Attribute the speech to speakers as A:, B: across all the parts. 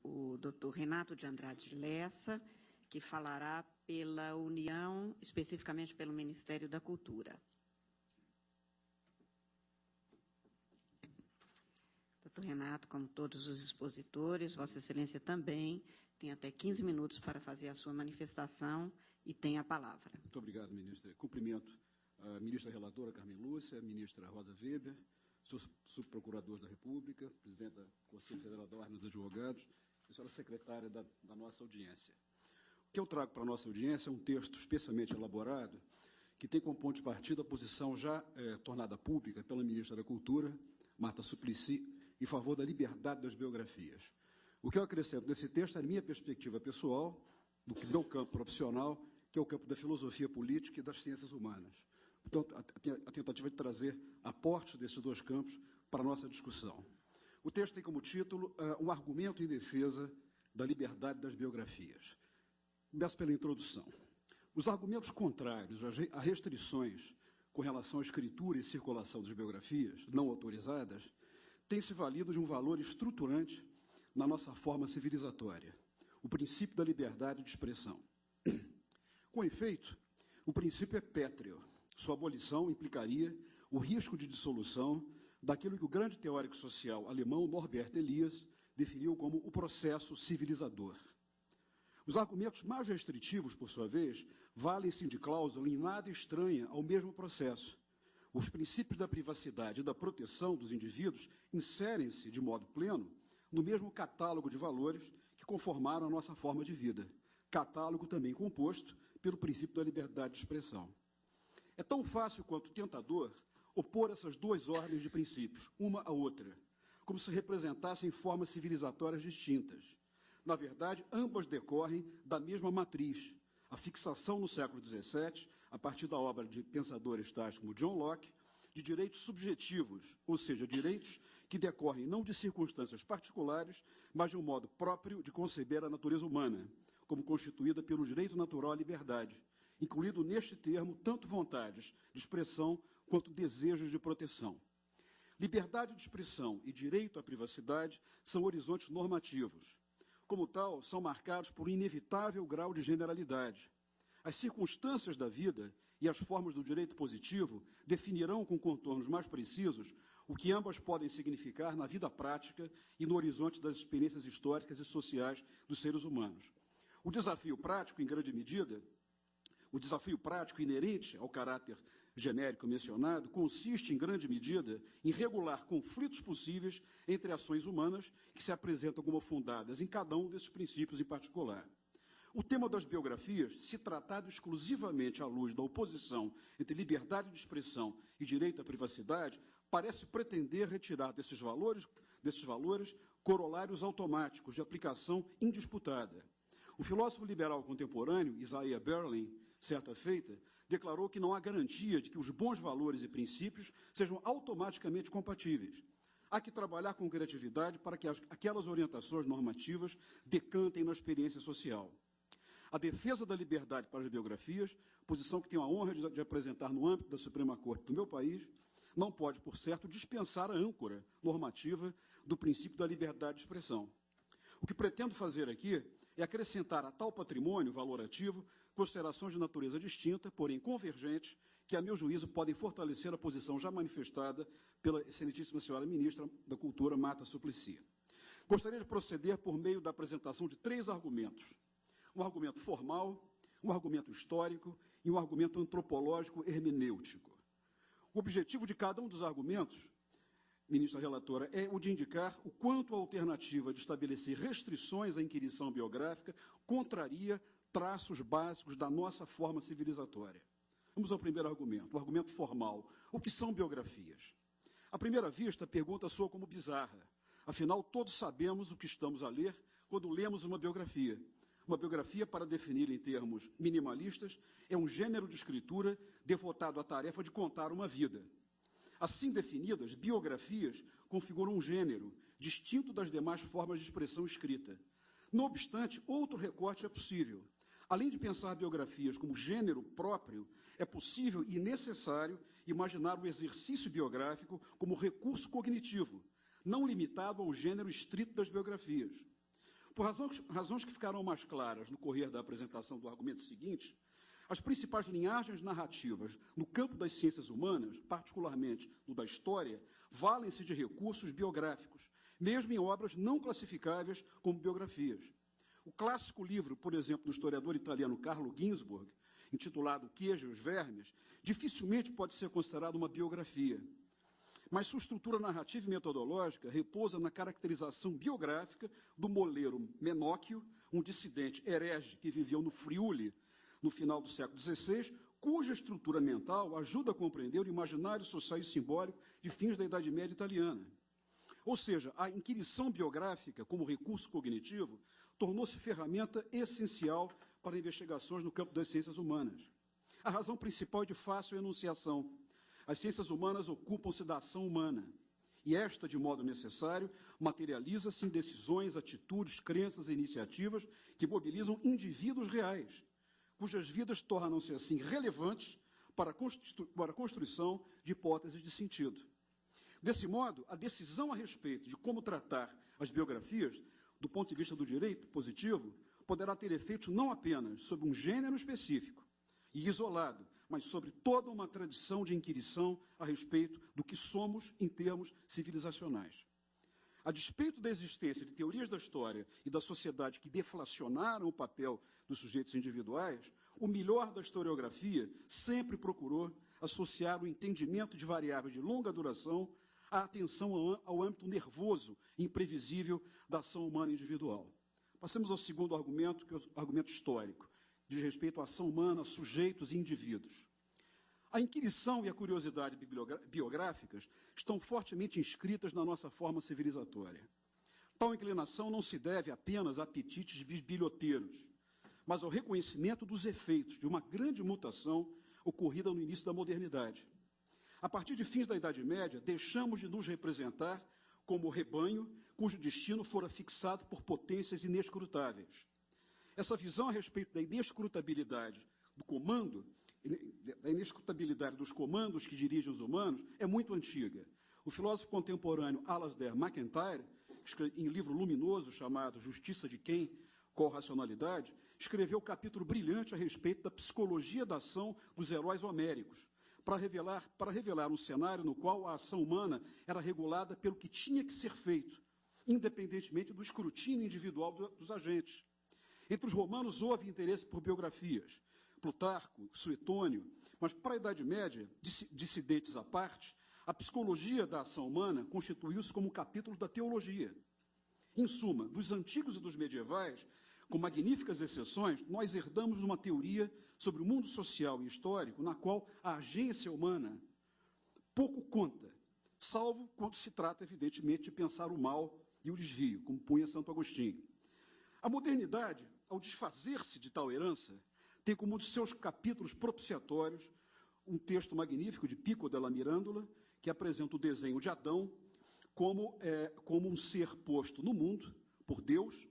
A: O doutor Renato de Andrade Lessa, que falará pela União, especificamente pelo Ministério da Cultura. Doutor Renato, como todos os expositores, Vossa Excelência também tem até 15 minutos para fazer a sua manifestação e tem a palavra.
B: Muito obrigado, ministra. Cumprimento a ministra relatora Carmen Lúcia, a ministra Rosa Weber, subprocurador da República, presidente do Conselho Federal da Ordem dos Advogados, e a senhora secretária da nossa audiência. O que eu trago para a nossa audiência é um texto especialmente elaborado, que tem como ponto de partida a posição já tornada pública pela ministra da Cultura, Marta Suplicy, em favor da liberdade das biografias. O que eu acrescento nesse texto é a minha perspectiva pessoal, do meu campo profissional, que é o campo da filosofia política e das ciências humanas. Portanto, a tentativa de trazer aportes desses dois campos para a nossa discussão. O texto tem como título um argumento em defesa da liberdade das biografias. Começo pela introdução. Os argumentos contrários a restrições com relação à escritura e circulação das biografias não autorizadas têm se valido de um valor estruturante na nossa forma civilizatória, o princípio da liberdade de expressão. Com efeito, o princípio é pétreo. Sua abolição implicaria o risco de dissolução daquilo que o grande teórico social alemão Norbert Elias definiu como o processo civilizador. Os argumentos mais restritivos, por sua vez, valem-se de cláusula em nada estranha ao mesmo processo. Os princípios da privacidade e da proteção dos indivíduos inserem-se de modo pleno no mesmo catálogo de valores que conformaram a nossa forma de vida, catálogo também composto pelo princípio da liberdade de expressão. É tão fácil quanto tentador opor essas duas ordens de princípios, uma à outra, como se representassem formas civilizatórias distintas. Na verdade, ambas decorrem da mesma matriz, a fixação no século XVII, a partir da obra de pensadores tais como John Locke, de direitos subjetivos, ou seja, direitos que decorrem não de circunstâncias particulares, mas de um modo próprio de conceber a natureza humana, como constituída pelo direito natural à liberdade, incluído neste termo tanto vontades de expressão quanto desejos de proteção. Liberdade de expressão e direito à privacidade são horizontes normativos. Como tal, são marcados por um inevitável grau de generalidade. As circunstâncias da vida e as formas do direito positivo definirão com contornos mais precisos o que ambas podem significar na vida prática e no horizonte das experiências históricas e sociais dos seres humanos. O desafio prático, em grande medida, o desafio prático inerente ao caráter genérico mencionado consiste, em grande medida, em regular conflitos possíveis entre ações humanas que se apresentam como fundadas em cada um desses princípios em particular. O tema das biografias, se tratado exclusivamente à luz da oposição entre liberdade de expressão e direito à privacidade, parece pretender retirar desses valores corolários automáticos de aplicação indisputada. O filósofo liberal contemporâneo, Isaiah Berlin, certa feita, declarou que não há garantia de que os bons valores e princípios sejam automaticamente compatíveis. Há que trabalhar com criatividade para que aquelas orientações normativas decantem na experiência social. A defesa da liberdade para as biografias, posição que tenho a honra de apresentar no âmbito da Suprema Corte do meu país, não pode, por certo, dispensar a âncora normativa do princípio da liberdade de expressão. O que pretendo fazer aqui é acrescentar a tal patrimônio valorativo considerações de natureza distinta, porém convergentes, que, a meu juízo, podem fortalecer a posição já manifestada pela excelentíssima senhora ministra da Cultura, Marta Suplicy. Gostaria de proceder por meio da apresentação de 3 argumentos. Um argumento formal, um argumento histórico e um argumento antropológico hermenêutico. O objetivo de cada um dos argumentos, ministra relatora, é o de indicar o quanto a alternativa de estabelecer restrições à inquirição biográfica contraria traços básicos da nossa forma civilizatória. Vamos ao primeiro argumento, o argumento formal. O que são biografias? À primeira vista, a pergunta soa como bizarra. Afinal, todos sabemos o que estamos a ler quando lemos uma biografia. Uma biografia, para definir em termos minimalistas, é um gênero de escritura devotado à tarefa de contar uma vida. Assim definidas, biografias configuram um gênero, distinto das demais formas de expressão escrita. Não obstante, outro recorte é possível. Além de pensar biografias como gênero próprio, é possível e necessário imaginar o exercício biográfico como recurso cognitivo, não limitado ao gênero estrito das biografias. Por razões que ficarão mais claras no correr da apresentação do argumento seguinte, as principais linhagens narrativas no campo das ciências humanas, particularmente no da história, valem-se de recursos biográficos, mesmo em obras não classificáveis como biografias. O clássico livro, por exemplo, do historiador italiano Carlo Ginzburg, intitulado O Queijo e os Vermes, dificilmente pode ser considerado uma biografia. Mas sua estrutura narrativa e metodológica repousa na caracterização biográfica do moleiro Menóquio, um dissidente herege que viveu no Friuli no final do século XVI, cuja estrutura mental ajuda a compreender o imaginário social e simbólico de fins da Idade Média italiana. Ou seja, a inquirição biográfica, como recurso cognitivo, tornou-se ferramenta essencial para investigações no campo das ciências humanas. A razão principal é de fácil enunciação. As ciências humanas ocupam-se da ação humana, e esta, de modo necessário, materializa-se em decisões, atitudes, crenças e iniciativas que mobilizam indivíduos reais, cujas vidas tornam-se, assim, relevantes para a construção de hipóteses de sentido. Desse modo, a decisão a respeito de como tratar as biografias, do ponto de vista do direito positivo, poderá ter efeitos não apenas sobre um gênero específico e isolado, mas sobre toda uma tradição de inquirição a respeito do que somos em termos civilizacionais. A despeito da existência de teorias da história e da sociedade que deflacionaram o papel dos sujeitos individuais, o melhor da historiografia sempre procurou associar o entendimento de variáveis de longa duração à atenção ao âmbito nervoso e imprevisível da ação humana individual. Passemos ao segundo argumento, que é o argumento histórico, diz respeito à ação humana, sujeitos e indivíduos. A inquirição e a curiosidade biográficas estão fortemente inscritas na nossa forma civilizatória. Tal inclinação não se deve apenas a apetites bisbilhoteiros, mas ao reconhecimento dos efeitos de uma grande mutação ocorrida no início da modernidade. A partir de fins da Idade Média, deixamos de nos representar como rebanho cujo destino fora fixado por potências inescrutáveis. Essa visão a respeito da inescrutabilidade do comando, da inescrutabilidade dos comandos que dirigem os humanos, é muito antiga. O filósofo contemporâneo Alasdair MacIntyre, em livro luminoso chamado Justiça de Quem? Qual Racionalidade?, escreveu um capítulo brilhante a respeito da psicologia da ação dos heróis homéricos, para revelar um cenário no qual a ação humana era regulada pelo que tinha que ser feito, independentemente do escrutínio individual dos agentes. Entre os romanos houve interesse por biografias, Plutarco, Suetônio, mas para a Idade Média, dissidentes à parte, a psicologia da ação humana constituiu-se como um capítulo da teologia. Em suma, dos antigos e dos medievais, com magníficas exceções, nós herdamos uma teoria sobre o mundo social e histórico na qual a agência humana pouco conta, salvo quando se trata, evidentemente, de pensar o mal e o desvio, como punha Santo Agostinho. A modernidade, ao desfazer-se de tal herança, tem como um de seus capítulos propiciatórios um texto magnífico de Pico della Mirandola, que apresenta o desenho de Adão como um ser posto no mundo por Deus,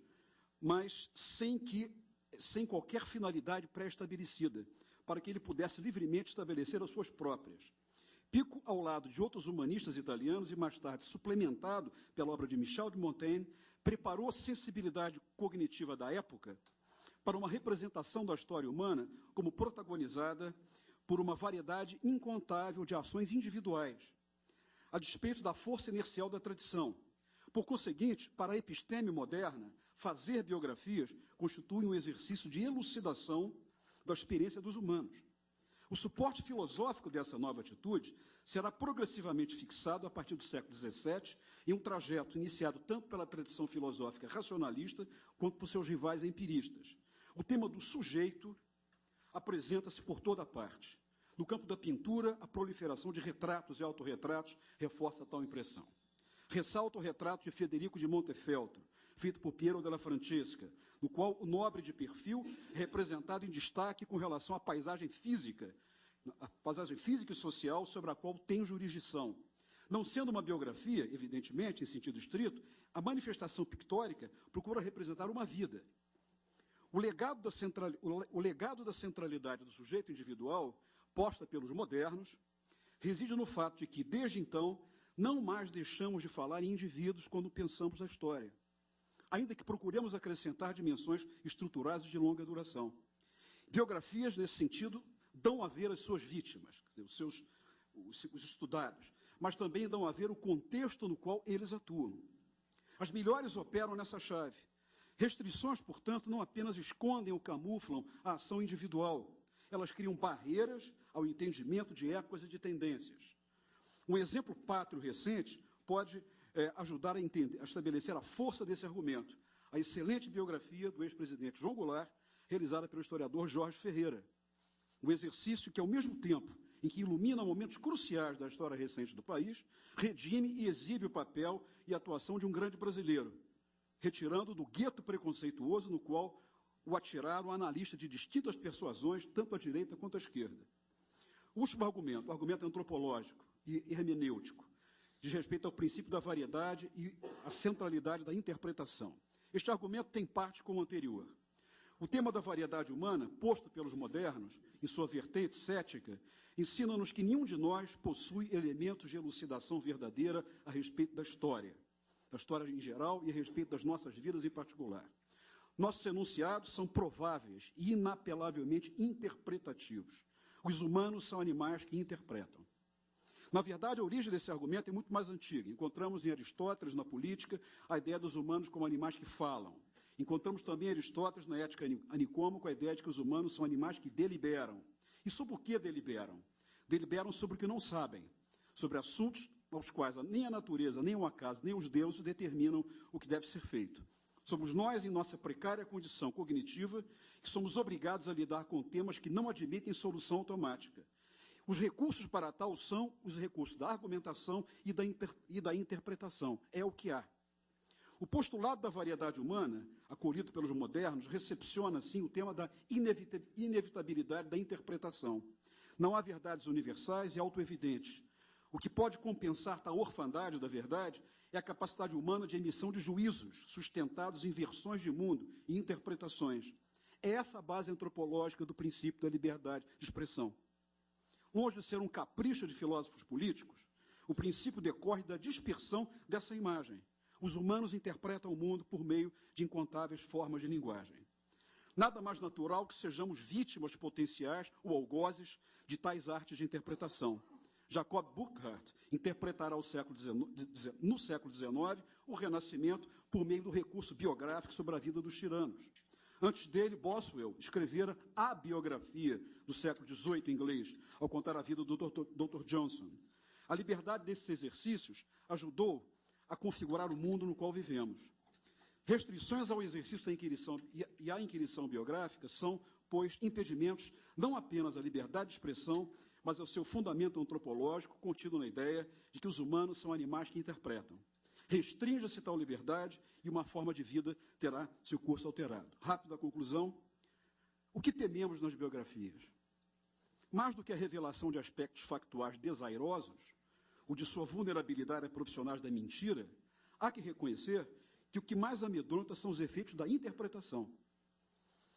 B: mas sem qualquer finalidade pré-estabelecida, para que ele pudesse livremente estabelecer as suas próprias. Pico, ao lado de outros humanistas italianos e mais tarde suplementado pela obra de Michel de Montaigne, preparou a sensibilidade cognitiva da época para uma representação da história humana como protagonizada por uma variedade incontável de ações individuais, a despeito da força inercial da tradição. Por conseguinte, para a episteme moderna, fazer biografias constitui um exercício de elucidação da experiência dos humanos. O suporte filosófico dessa nova atitude será progressivamente fixado a partir do século XVII em um trajeto iniciado tanto pela tradição filosófica racionalista quanto por seus rivais empiristas. O tema do sujeito apresenta-se por toda parte. No campo da pintura, a proliferação de retratos e autorretratos reforça tal impressão. Ressalta o retrato de Federico de Montefeltro, feito por Piero della Francesca, no qual o nobre de perfil é representado em destaque com relação à paisagem física e social sobre a qual tem jurisdição. Não sendo uma biografia, evidentemente, em sentido estrito, a manifestação pictórica procura representar uma vida. O legado da centralidade do sujeito individual, posta pelos modernos, reside no fato de que, desde então, não mais deixamos de falar em indivíduos quando pensamos na história, ainda que procuremos acrescentar dimensões estruturais de longa duração. Biografias, nesse sentido, dão a ver as suas vítimas, quer dizer, os estudados, mas também dão a ver o contexto no qual eles atuam. As melhores operam nessa chave. Restrições, portanto, não apenas escondem ou camuflam a ação individual, elas criam barreiras ao entendimento de épocas e de tendências. Um exemplo pátrio recente pode ajudar a estabelecer a força desse argumento. A excelente biografia do ex-presidente João Goulart, realizada pelo historiador Jorge Ferreira. Um exercício que, ao mesmo tempo em que ilumina momentos cruciais da história recente do país, redime e exibe o papel e a atuação de um grande brasileiro, retirando do gueto preconceituoso no qual o atiraram analistas de distintas persuasões, tanto à direita quanto à esquerda. O último argumento, o argumento antropológico e hermenêutico, diz respeito ao princípio da variedade e à centralidade da interpretação. Este argumento tem parte com o anterior. O tema da variedade humana, posto pelos modernos, em sua vertente cética, ensina-nos que nenhum de nós possui elementos de elucidação verdadeira a respeito da história em geral e a respeito das nossas vidas em particular. Nossos enunciados são prováveis e inapelavelmente interpretativos. Os humanos são animais que interpretam. Na verdade, a origem desse argumento é muito mais antiga. Encontramos em Aristóteles, na política, a ideia dos humanos como animais que falam. Encontramos também Aristóteles, na Ética a Nicômaco, a ideia de que os humanos são animais que deliberam. E sobre o que deliberam? Deliberam sobre o que não sabem, sobre assuntos aos quais nem a natureza, nem o acaso, nem os deuses determinam o que deve ser feito. Somos nós, em nossa precária condição cognitiva, que somos obrigados a lidar com temas que não admitem solução automática. Os recursos para tal são os recursos da argumentação e da interpretação. É o que há. O postulado da variedade humana, acolhido pelos modernos, recepciona, assim, o tema da inevitabilidade da interpretação. Não há verdades universais e autoevidentes. O que pode compensar tal orfandade da verdade é a capacidade humana de emissão de juízos, sustentados em versões de mundo e interpretações. É essa a base antropológica do princípio da liberdade de expressão. Longe de ser um capricho de filósofos políticos, o princípio decorre da dispersão dessa imagem. Os humanos interpretam o mundo por meio de incontáveis formas de linguagem. Nada mais natural que sejamos vítimas potenciais ou algozes de tais artes de interpretação. Jacob Burckhardt interpretará no século XIX o Renascimento por meio do recurso biográfico sobre a vida dos tiranos. Antes dele, Boswell escrevera a biografia do século XVIII inglês, ao contar a vida do Dr. Johnson. A liberdade desses exercícios ajudou a configurar o mundo no qual vivemos. Restrições ao exercício da inquirição e à inquirição biográfica são, pois, impedimentos não apenas à liberdade de expressão, mas ao seu fundamento antropológico contido na ideia de que os humanos são animais que interpretam. Restringe-se tal liberdade e uma forma de vida terá seu curso alterado. Rápida conclusão. O que tememos nas biografias? Mais do que a revelação de aspectos factuais desairosos, ou de sua vulnerabilidade a profissionais da mentira, há que reconhecer que o que mais amedronta são os efeitos da interpretação.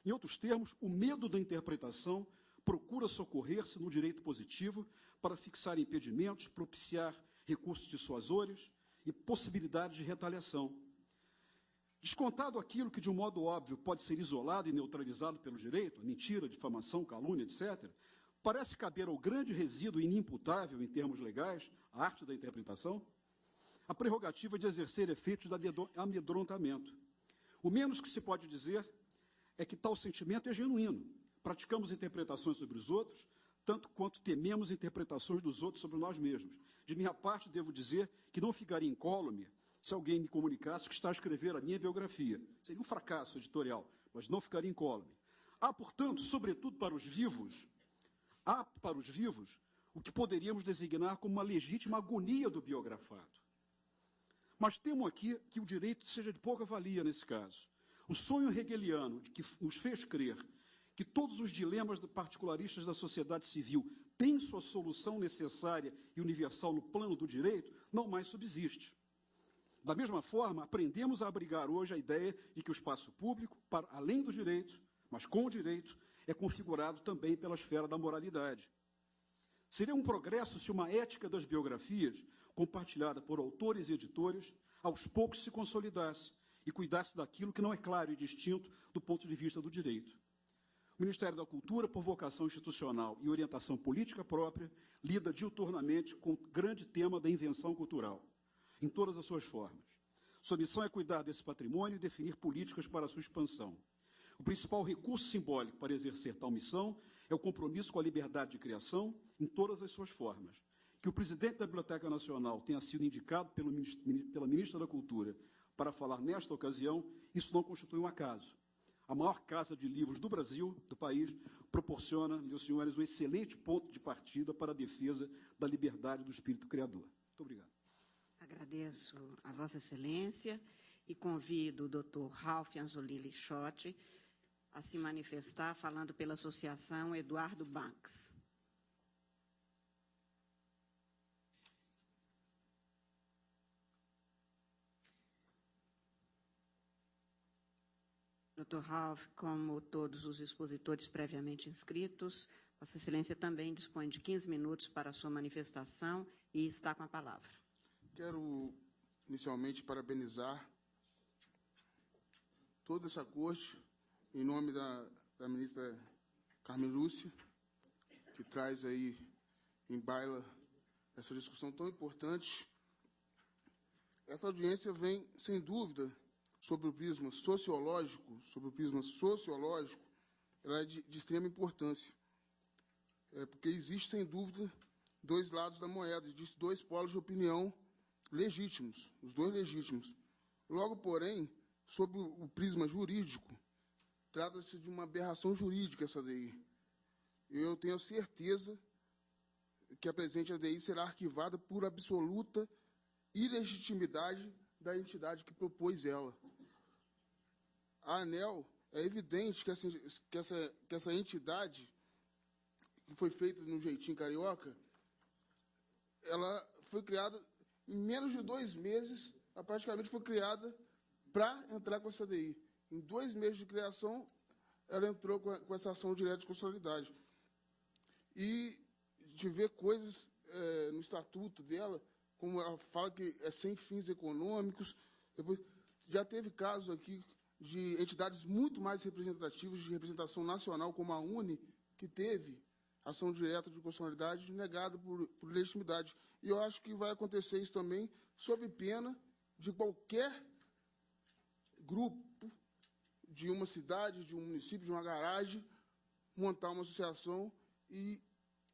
B: Em outros termos, o medo da interpretação procura socorrer-se no direito positivo para fixar impedimentos, propiciar recursos dissuasores e possibilidades de retaliação. Descontado aquilo que, de um modo óbvio, pode ser isolado e neutralizado pelo direito, a mentira, difamação, calúnia, etc., parece caber ao grande resíduo inimputável, em termos legais, a arte da interpretação, a prerrogativa de exercer efeitos de amedrontamento. O menos que se pode dizer é que tal sentimento é genuíno. Praticamos interpretações sobre os outros, tanto quanto tememos interpretações dos outros sobre nós mesmos. De minha parte, devo dizer que não ficaria incólume se alguém me comunicasse que está a escrever a minha biografia. Seria um fracasso editorial, mas não ficaria incólume. Há, portanto, sobretudo para os vivos, o que poderíamos designar como uma legítima agonia do biografado. Mas temo aqui que o direito seja de pouca valia nesse caso. O sonho hegeliano de que nos fez crer que todos os dilemas particularistas da sociedade civil têm sua solução necessária e universal no plano do direito, não mais subsiste. Da mesma forma, aprendemos a abrigar hoje a ideia de que o espaço público, para além do direito, mas com o direito, é configurado também pela esfera da moralidade. Seria um progresso se uma ética das biografias compartilhada por autores e editores, aos poucos se consolidasse e cuidasse daquilo que não é claro e distinto do ponto de vista do direito. O Ministério da Cultura, por vocação institucional e orientação política própria, lida diuturnamente com o grande tema da invenção cultural, em todas as suas formas. Sua missão é cuidar desse patrimônio e definir políticas para a sua expansão. O principal recurso simbólico para exercer tal missão é o compromisso com a liberdade de criação em todas as suas formas. Que o presidente da Biblioteca Nacional tenha sido indicado pela ministra da Cultura para falar nesta ocasião, isso não constitui um acaso. A maior casa de livros do Brasil, do país, proporciona, meus senhores, um excelente ponto de partida para a defesa da liberdade do espírito criador. Muito obrigado.
A: Agradeço a Vossa Excelência e convido o Dr. Ralph Anzolini Schott a se manifestar falando pela Associação Eduardo Banks. Dr. Ralph, como todos os expositores previamente inscritos, Vossa Excelência também dispõe de 15 minutos para a sua manifestação e está com a palavra.
C: Quero, inicialmente, parabenizar toda essa corte, em nome da ministra Carmen Lúcia, que traz aí em baila essa discussão tão importante. Essa audiência vem, sem dúvida, sobre o prisma sociológico, ela é de extrema importância. Porque existe, sem dúvida, dois lados da moeda, existem dois polos de opinião legítimos, os dois legítimos. Logo, porém, sobre o prisma jurídico, trata-se de uma aberração jurídica essa ADI. Eu tenho certeza que a presente ADI será arquivada por absoluta ilegitimidade da entidade que propôs ela. A ANEEL, é evidente que essa entidade, que foi feita no jeitinho carioca, ela foi criada em menos de 2 meses, ela praticamente foi criada para entrar com essa ADI. Em 2 meses de criação, ela entrou com essa ação direta de constitucionalidade. E de ver coisas no estatuto dela, como ela fala que é sem fins econômicos. Depois, já teve casos aqui de entidades muito mais representativas, de representação nacional, como a UNE, que teve ação direta de constitucionalidade negada por legitimidade. E eu acho que vai acontecer isso também, sob pena de qualquer grupo de uma cidade, de um município, de uma garagem, montar uma associação e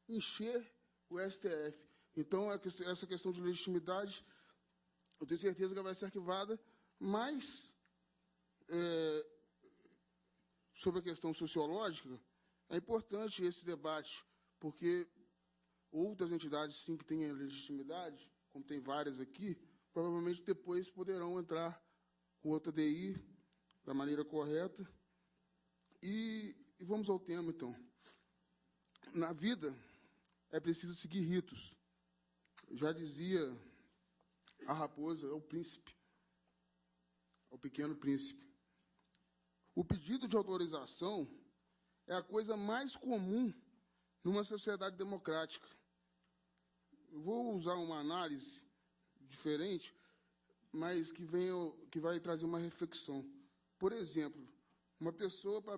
C: encher o STF. Então, essa questão de legitimidade, eu tenho certeza que vai ser arquivada, mas, sobre a questão sociológica, é importante esse debate, porque outras entidades, sim, que têm legitimidade, como tem várias aqui, provavelmente depois poderão entrar com outra DI da maneira correta. E vamos ao tema, então. Na vida, é preciso seguir ritos. Já dizia a raposa, é o príncipe, é o pequeno príncipe. O pedido de autorização é a coisa mais comum numa sociedade democrática. Eu vou usar uma análise diferente, mas que vai trazer uma reflexão. Por exemplo, uma pessoa para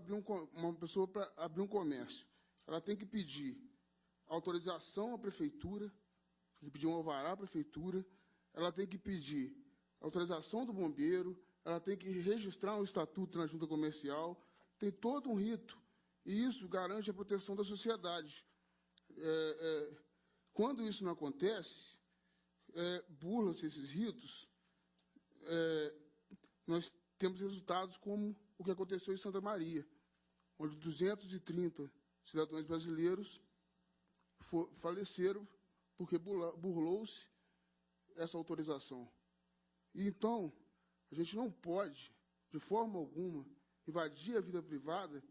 C: abrir um comércio, ela tem que pedir autorização à prefeitura, tem que pedir um alvará à prefeitura, ela tem que pedir autorização do bombeiro, ela tem que registrar um estatuto na junta comercial, tem todo um rito, e isso garante a proteção da sociedade. Quando isso não acontece, burlam-se esses ritos, nós temos resultados como o que aconteceu em Santa Maria, onde 230 cidadãos brasileiros faleceram porque burlou-se essa autorização. E, então, a gente não pode, de forma alguma, invadir a vida privada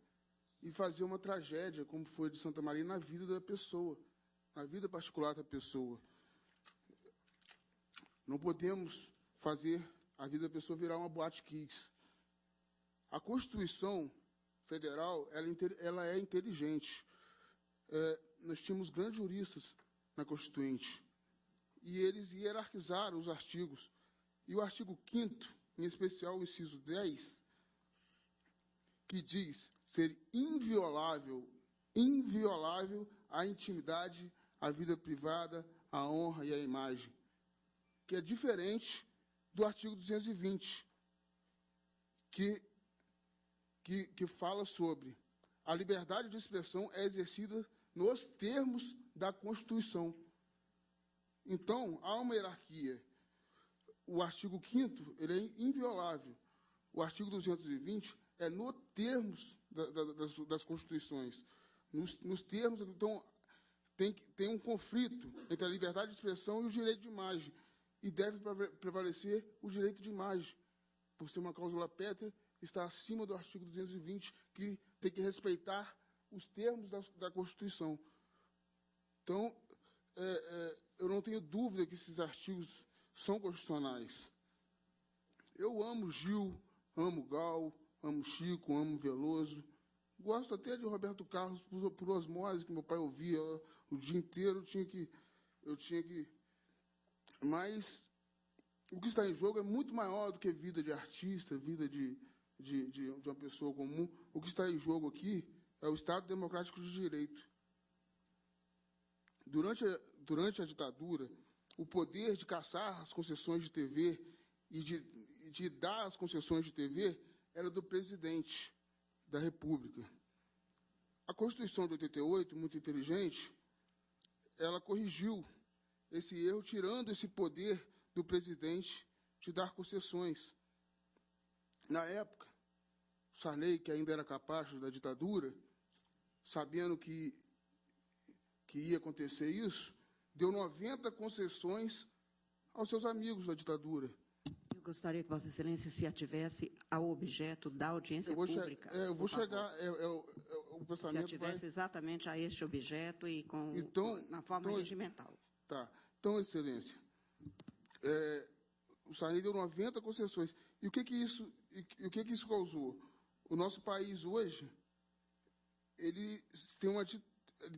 C: e fazer uma tragédia, como foi de Santa Maria, na vida da pessoa, na vida particular da pessoa. Não podemos fazer a vida da pessoa virar uma boate kids. A Constituição Federal, ela é inteligente. Nós tínhamos grandes juristas na Constituinte. e eles hierarquizaram os artigos. E o artigo 5º, em especial o inciso 10, que diz ser inviolável a intimidade, a vida privada, a honra e a imagem, que é diferente do artigo 220, que fala sobre a liberdade de expressão é exercida nos termos da Constituição. Então, há uma hierarquia. O artigo 5º ele é inviolável. O artigo 220 é nos termos das Constituições. Nos termos, então, tem um conflito entre a liberdade de expressão e o direito de imagem, e deve prevalecer o direito de imagem, por ser uma cláusula pétrea, está acima do artigo 220, que tem que respeitar os termos da Constituição. Então, eu não tenho dúvida que esses artigos são constitucionais. Eu amo Gil, amo Gal, amo Chico, amo Veloso. Gosto até de Roberto Carlos por osmose, que meu pai ouvia o dia inteiro. Eu tinha que... Mas o que está em jogo é muito maior do que vida de artista, vida de uma pessoa comum. O que está em jogo aqui é o Estado Democrático de Direito. Durante a ditadura, o poder de caçar as concessões de TV e de dar as concessões de TV era do presidente da República. A Constituição de 88, muito inteligente, ela corrigiu esse erro, tirando esse poder do presidente de dar concessões. Na época, Sarney, que ainda era capacho da ditadura, sabendo que ia acontecer isso, deu 90 concessões aos seus amigos da ditadura.
A: Eu gostaria que Vossa Excelência se ativesse ao objeto da audiência pública.
C: Eu vou chegar, o pensamento
A: se ativesse exatamente a este objeto e na forma regimental.
C: Tá. Então, Excelência, o Sarney deu 90 concessões. E o que isso causou? O nosso país hoje, ele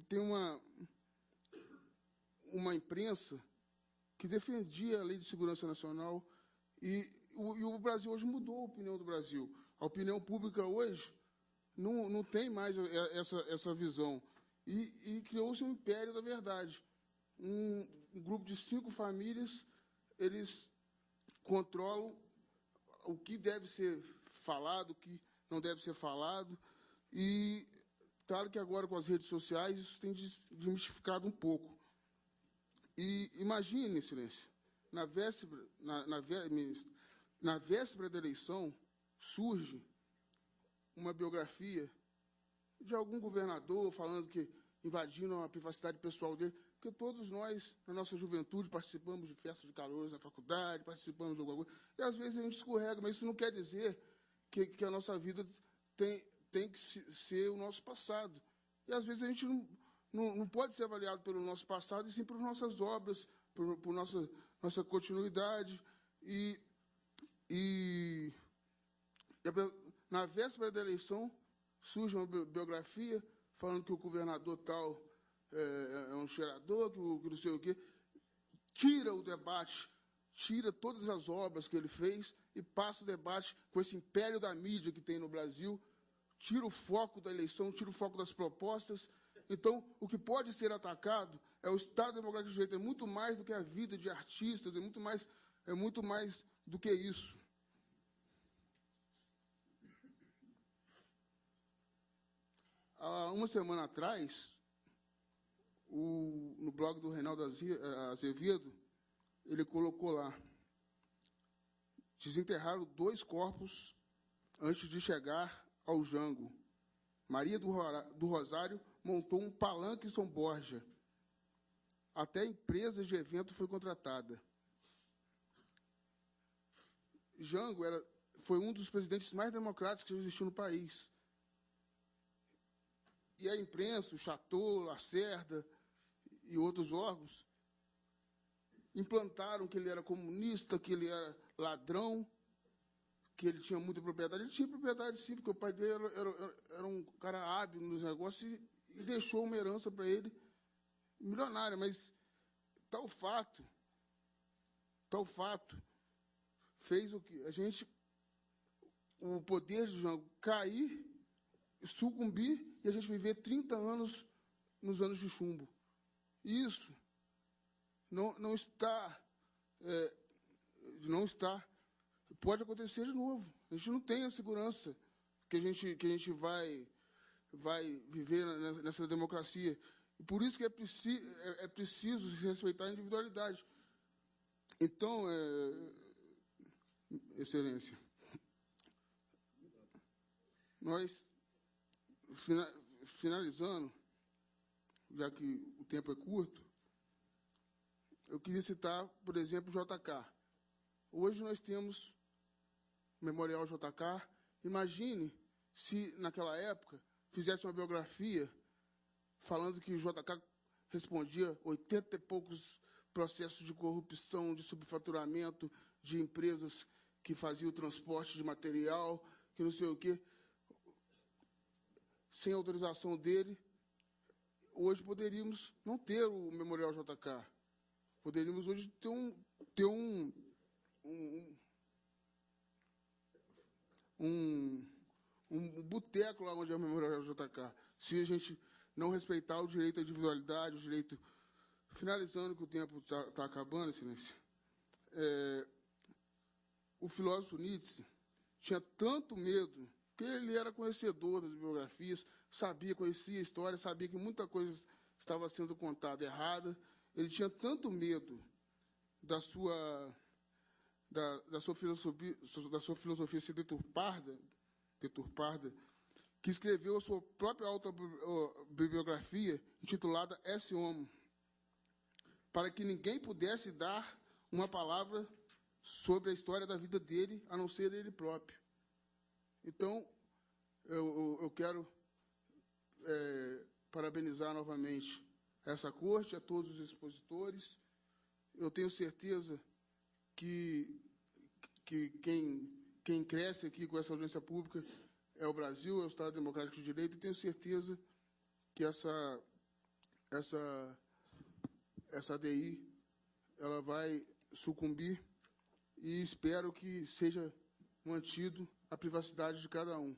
C: tem uma imprensa que defendia a Lei de Segurança Nacional, e o Brasil hoje mudou a opinião do Brasil. A opinião pública hoje não tem mais essa visão. E criou-se um império da verdade. Um grupo de 5 famílias, eles controlam o que deve ser falado, o que não deve ser falado. E, claro que agora, com as redes sociais, isso tem desmistificado um pouco. E imagine, Excelência, na véspera da eleição, surge uma biografia de algum governador falando que invadiram a privacidade pessoal dele, porque todos nós, na nossa juventude, participamos de festas de calouros na faculdade, participamos de alguma coisa, e às vezes a gente escorrega, mas isso não quer dizer que a nossa vida tem que ser o nosso passado. E às vezes a gente não pode ser avaliado pelo nosso passado, e sim por nossas obras, por nossa continuidade. E na véspera da eleição, surge uma biografia falando que o governador tal é um cheirador, que não sei o quê. Tira o debate, tira todas as obras que ele fez e passa o debate com esse império da mídia que tem no Brasil, tira o foco da eleição, tira o foco das propostas. Então, o que pode ser atacado é o Estado Democrático de Direito, é muito mais do que a vida de artistas, é muito mais do que isso. Há uma semana atrás, no blog do Reinaldo Azevedo, ele colocou lá: desenterraram 2 corpos antes de chegar ao Jango. Maria do Rosário montou um palanque em São Borja. Até a empresa de evento foi contratada. Jango foi um dos presidentes mais democráticos que existiu no país. E a imprensa, o Chateau, Lacerda e outros órgãos implantaram que ele era comunista, que ele era ladrão, que ele tinha muita propriedade. Ele tinha propriedade, sim, porque o pai dele era um cara hábil nos negócios e deixou uma herança para ele milionária. Mas tal fato tal fato fez o poder de Jango cair, sucumbir, e a gente viver 30 anos nos anos de chumbo. Isso não está, pode acontecer de novo. A gente não tem a segurança que a gente vai viver nessa democracia. E por isso que é preciso respeitar a individualidade. Então, Excelência, nós, finalizando, já que o tempo é curto, eu queria citar, por exemplo, o JK. Hoje nós temos o Memorial JK. Imagine se, naquela época, fizesse uma biografia falando que o JK respondia 80 e poucos processos de corrupção, de subfaturamento de empresas que faziam o transporte de material, que não sei o quê, sem autorização dele. Hoje poderíamos não ter o Memorial JK. Poderíamos hoje ter um boteco lá onde é o Memorial JK, se a gente não respeitar o direito à individualidade, o direito... Finalizando, que o tempo está acabando, Excelência, o filósofo Nietzsche tinha tanto medo, que ele era conhecedor das biografias, conhecia a história, sabia que muita coisa estava sendo contada errada. Ele tinha tanto medo da sua filosofia ser deturpada, que escreveu a sua própria autobiografia, intitulada Esse Homo, para que ninguém pudesse dar uma palavra sobre a história da vida dele, a não ser ele próprio. Então, eu quero parabenizar novamente essa corte, a todos os expositores. Eu tenho certeza que quem cresce aqui com essa audiência pública é o Brasil, é o Estado Democrático de Direito, e tenho certeza que essa ADI ela vai sucumbir, e espero que seja mantido a privacidade de cada um,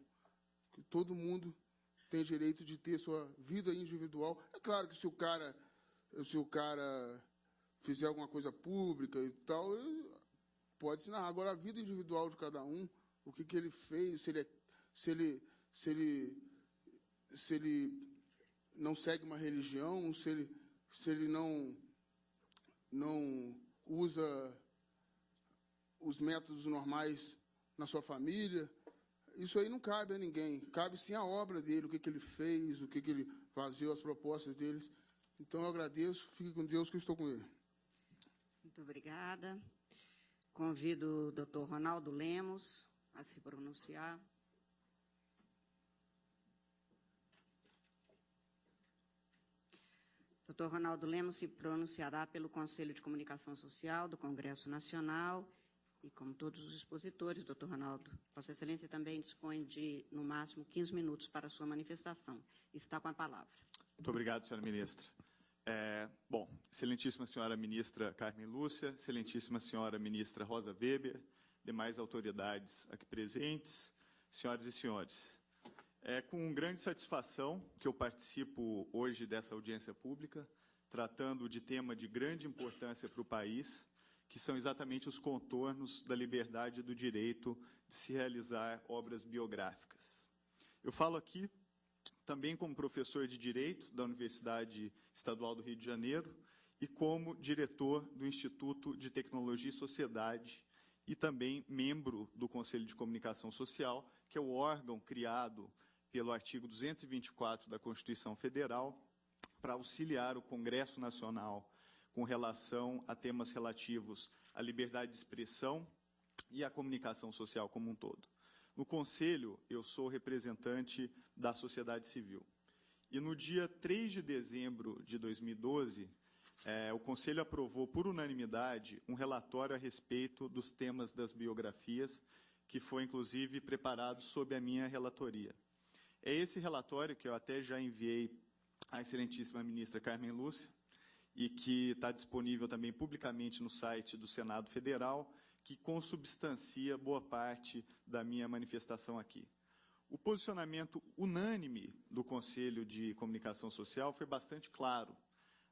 C: que todo mundo tem direito de ter sua vida individual. É claro que se o cara fizer alguma coisa pública e tal, pode ensinar. Agora, a vida individual de cada um, o que ele fez, se ele não segue uma religião, se ele não usa os métodos normais na sua família, isso aí não cabe a ninguém. Cabe sim a obra dele, o que ele fez, o que ele fazia, as propostas deles. Então, eu agradeço. Fique com Deus, que eu estou com ele.
A: Muito obrigada. Convido o doutor Ronaldo Lemos a se pronunciar. Doutor Ronaldo Lemos se pronunciará pelo Conselho de Comunicação Social do Congresso Nacional e, como todos os expositores, doutor Ronaldo, Vossa Excelência também dispõe de, no máximo, 15 minutos para a sua manifestação. Está com a palavra.
D: Muito obrigado, senhora ministra. Bom, excelentíssima senhora ministra Carmen Lúcia, excelentíssima senhora ministra Rosa Weber, demais autoridades aqui presentes, senhoras e senhores. É com grande satisfação que eu participo hoje dessa audiência pública, tratando de tema de grande importância para o país, que são exatamente os contornos da liberdade e do direito de se realizar obras biográficas. Eu falo aqui também como professor de Direito da Universidade Estadual do Rio de Janeiro e como diretor do Instituto de Tecnologia e Sociedade e também membro do Conselho de Comunicação Social, que é o órgão criado pelo artigo 224 da Constituição Federal para auxiliar o Congresso Nacional com relação a temas relativos à liberdade de expressão e à comunicação social como um todo. No Conselho, eu sou representante da sociedade civil. E no dia 3 de dezembro de 2012, o Conselho aprovou por unanimidade um relatório a respeito dos temas das biografias, que foi, inclusive, preparado sob a minha relatoria. É esse relatório que eu até já enviei à excelentíssima ministra Carmen Lúcia, e que está disponível também publicamente no site do Senado Federal, que consubstancia boa parte da minha manifestação aqui. O posicionamento unânime do Conselho de Comunicação Social foi bastante claro,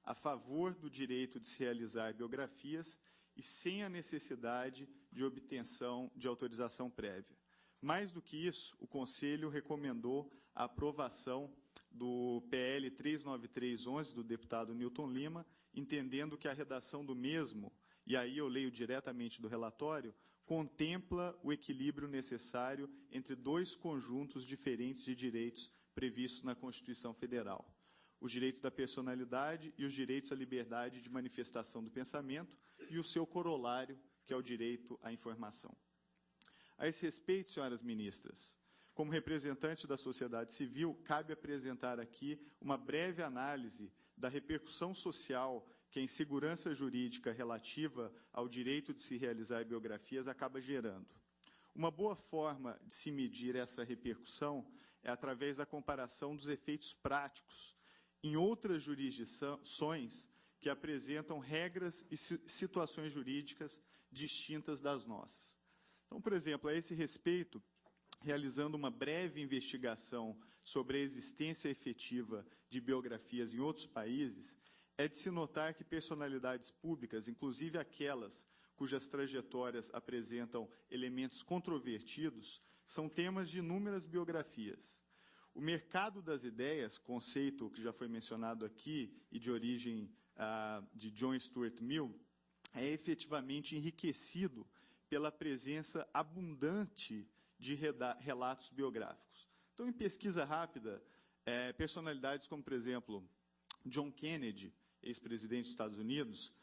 D: a favor do direito de se realizar biografias e sem a necessidade de obtenção de autorização prévia. Mais do que isso, o Conselho recomendou a aprovação do PL 39311, do deputado Newton Lima, entendendo que a redação do mesmo, e aí eu leio diretamente do relatório, contempla o equilíbrio necessário entre dois conjuntos diferentes de direitos previstos na Constituição Federal: os direitos da personalidade e os direitos à liberdade de manifestação do pensamento, e o seu corolário, que é o direito à informação. A esse respeito, senhoras ministras, como representante da sociedade civil, cabe apresentar aqui uma breve análise da repercussão social que a insegurança jurídica relativa ao direito de se realizar biografias acaba gerando. Uma boa forma de se medir essa repercussão é através da comparação dos efeitos práticos em outras jurisdições que apresentam regras e situações jurídicas distintas das nossas. Então, por exemplo, a esse respeito, realizando uma breve investigação sobre a existência efetiva de biografias em outros países, é de se notar que personalidades públicas, inclusive aquelas cujas trajetórias apresentam elementos controvertidos, são temas de inúmeras biografias. O mercado das ideias, conceito que já foi mencionado aqui e de origem de John Stuart Mill, é efetivamente enriquecido pela presença abundante de relatos biográficos. Então, em pesquisa rápida, personalidades como, por exemplo, John Kennedy, ex-presidente dos Estados Unidos,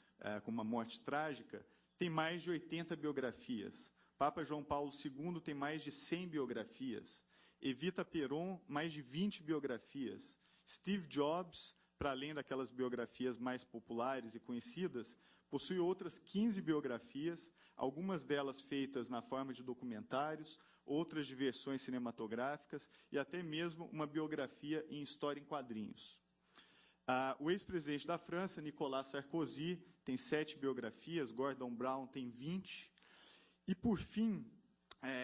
D: com uma morte trágica, tem mais de 80 biografias. Papa João Paulo II tem mais de 100 biografias. Evita Peron, mais de 20 biografias. Steve Jobs, para além daquelas biografias mais populares e conhecidas, possui outras 15 biografias, algumas delas feitas na forma de documentários, outras de versões cinematográficas e até mesmo uma biografia em história em quadrinhos. O ex-presidente da França, Nicolas Sarkozy, tem 7 biografias, Gordon Brown tem 20. E, por fim,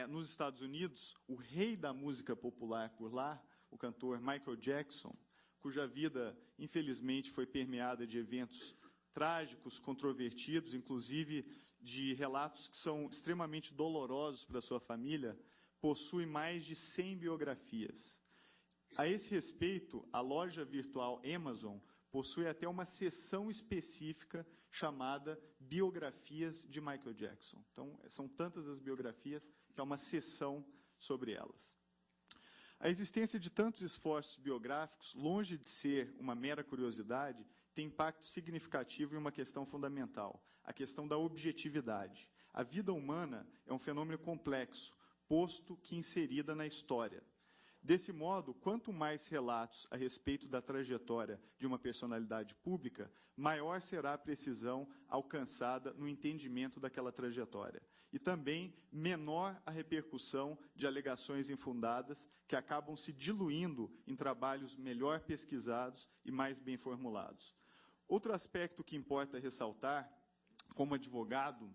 D: nos Estados Unidos, o rei da música popular por lá, o cantor Michael Jackson, cuja vida, infelizmente, foi permeada de eventos trágicos, controvertidos, inclusive de relatos que são extremamente dolorosos para a sua família, possui mais de 100 biografias. A esse respeito, a loja virtual Amazon possui até uma seção específica chamada Biografias de Michael Jackson. Então, são tantas as biografias que há uma seção sobre elas. A existência de tantos esforços biográficos, longe de ser uma mera curiosidade, tem impacto significativo em uma questão fundamental, a questão da objetividade. A vida humana é um fenômeno complexo, posto que inserida na história. Desse modo, quanto mais relatos a respeito da trajetória de uma personalidade pública, maior será a precisão alcançada no entendimento daquela trajetória. E também menor a repercussão de alegações infundadas que acabam se diluindo em trabalhos melhor pesquisados e mais bem formulados. Outro aspecto que importa ressaltar, como advogado,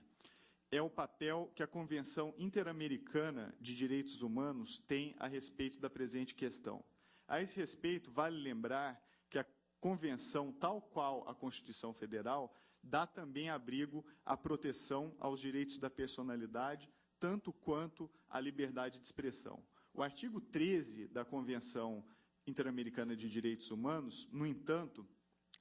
D: é o papel que a Convenção Interamericana de Direitos Humanos tem a respeito da presente questão. A esse respeito, vale lembrar que a Convenção, tal qual a Constituição Federal, dá também abrigo à proteção aos direitos da personalidade, tanto quanto à liberdade de expressão. O artigo 13 da Convenção Interamericana de Direitos Humanos, no entanto,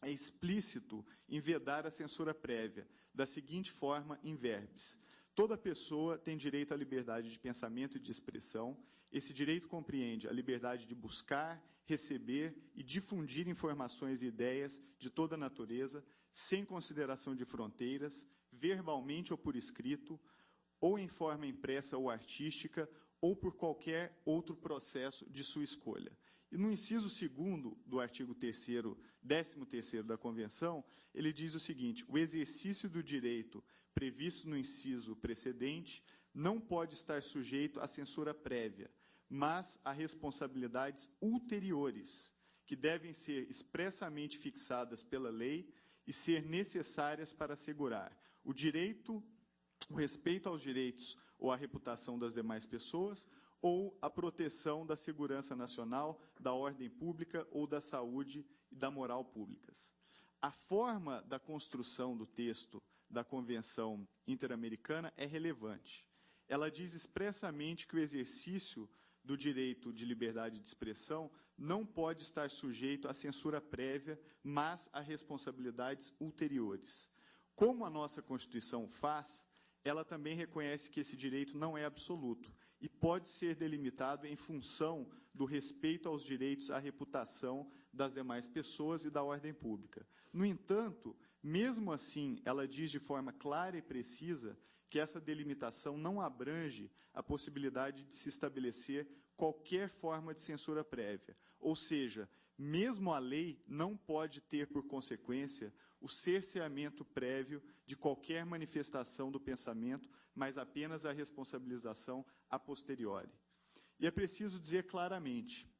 D: é explícito em vedar a censura prévia, da seguinte forma, em verbis: toda pessoa tem direito à liberdade de pensamento e de expressão. Esse direito compreende a liberdade de buscar, receber e difundir informações e ideias de toda natureza, sem consideração de fronteiras, verbalmente ou por escrito, ou em forma impressa ou artística, ou por qualquer outro processo de sua escolha. E no inciso 2º do artigo 13º da Convenção, ele diz o seguinte: o exercício do direito previsto no inciso precedente não pode estar sujeito à censura prévia, mas a responsabilidades ulteriores, que devem ser expressamente fixadas pela lei e ser necessárias para assegurar o respeito aos direitos ou à reputação das demais pessoas, ou a proteção da segurança nacional, da ordem pública ou da saúde e da moral públicas. A forma da construção do texto da Convenção Interamericana é relevante. Ela diz expressamente que o exercício do direito de liberdade de expressão não pode estar sujeito à censura prévia, mas a responsabilidades ulteriores. Como a nossa Constituição faz, ela também reconhece que esse direito não é absoluto e pode ser delimitado em função do respeito aos direitos à reputação das demais pessoas e da ordem pública. No entanto, mesmo assim, ela diz de forma clara e precisa que essa delimitação não abrange a possibilidade de se estabelecer qualquer forma de censura prévia, ou seja, mesmo a lei não pode ter por consequência o cerceamento prévio de qualquer manifestação do pensamento, mas apenas a responsabilização a posteriori. E é preciso dizer claramente,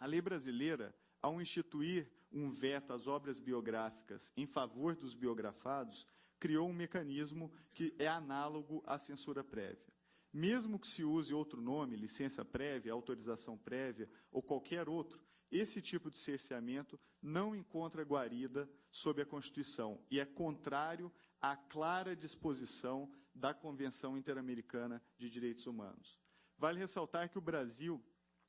D: a lei brasileira, ao instituir um veto às obras biográficas em favor dos biografados, criou um mecanismo que é análogo à censura prévia. Mesmo que se use outro nome, licença prévia, autorização prévia ou qualquer outro, esse tipo de cerceamento não encontra guarida sob a Constituição e é contrário à clara disposição da Convenção Interamericana de Direitos Humanos. Vale ressaltar que o Brasil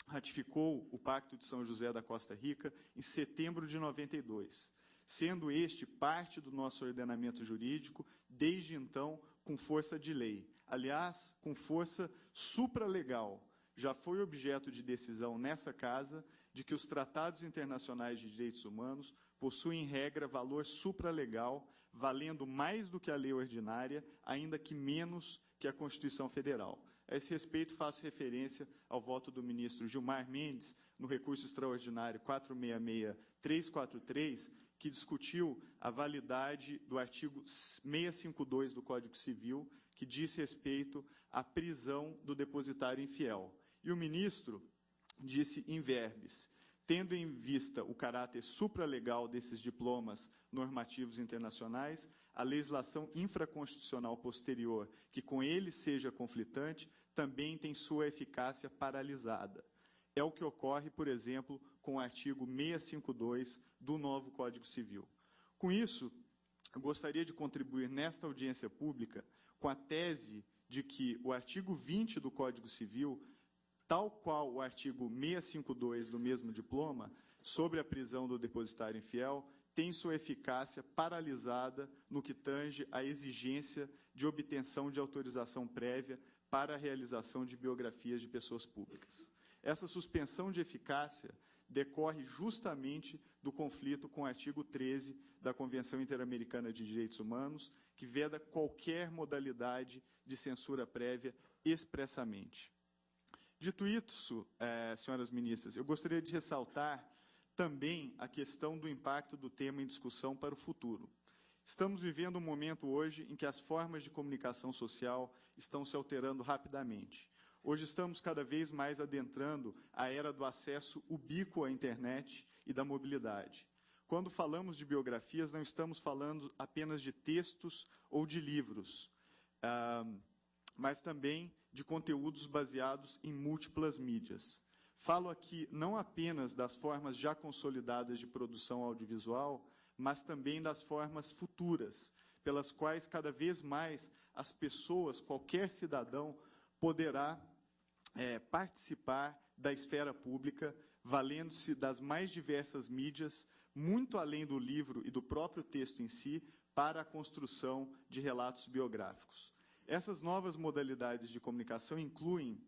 D: ratificou o Pacto de São José da Costa Rica em setembro de 92, sendo este parte do nosso ordenamento jurídico, desde então, com força de lei. Aliás, com força supralegal. Já foi objeto de decisão nessa Casa de que os tratados internacionais de direitos humanos possuem, em regra, valor supralegal, valendo mais do que a lei ordinária, ainda que menos que a Constituição Federal. A esse respeito, faço referência ao voto do ministro Gilmar Mendes, no recurso extraordinário 466343, que discutiu a validade do artigo 652 do Código Civil, que diz respeito à prisão do depositário infiel. E o ministro disse in verbis, tendo em vista o caráter supralegal desses diplomas normativos internacionais, a legislação infraconstitucional posterior, que com ele seja conflitante, também tem sua eficácia paralisada. É o que ocorre, por exemplo, com o artigo 652 do novo Código Civil. Com isso, eu gostaria de contribuir nesta audiência pública com a tese de que o artigo 20 do Código Civil, tal qual o artigo 652 do mesmo diploma, sobre a prisão do depositário infiel, tem sua eficácia paralisada no que tange à exigência de obtenção de autorização prévia para a realização de biografias de pessoas públicas. Essa suspensão de eficácia decorre justamente do conflito com o artigo 13 da Convenção Interamericana de Direitos Humanos, que veda qualquer modalidade de censura prévia expressamente. Dito isso, senhoras ministras, eu gostaria de ressaltar também a questão do impacto do tema em discussão para o futuro. Estamos vivendo um momento hoje em que as formas de comunicação social estão se alterando rapidamente. Hoje estamos cada vez mais adentrando a era do acesso ubíquo à internet e da mobilidade. Quando falamos de biografias, não estamos falando apenas de textos ou de livros, mas também de conteúdos baseados em múltiplas mídias. Falo aqui não apenas das formas já consolidadas de produção audiovisual, mas também das formas futuras, pelas quais cada vez mais as pessoas, qualquer cidadão, poderá participar da esfera pública, valendo-se das mais diversas mídias, muito além do livro e do próprio texto em si, para a construção de relatos biográficos. Essas novas modalidades de comunicação incluem,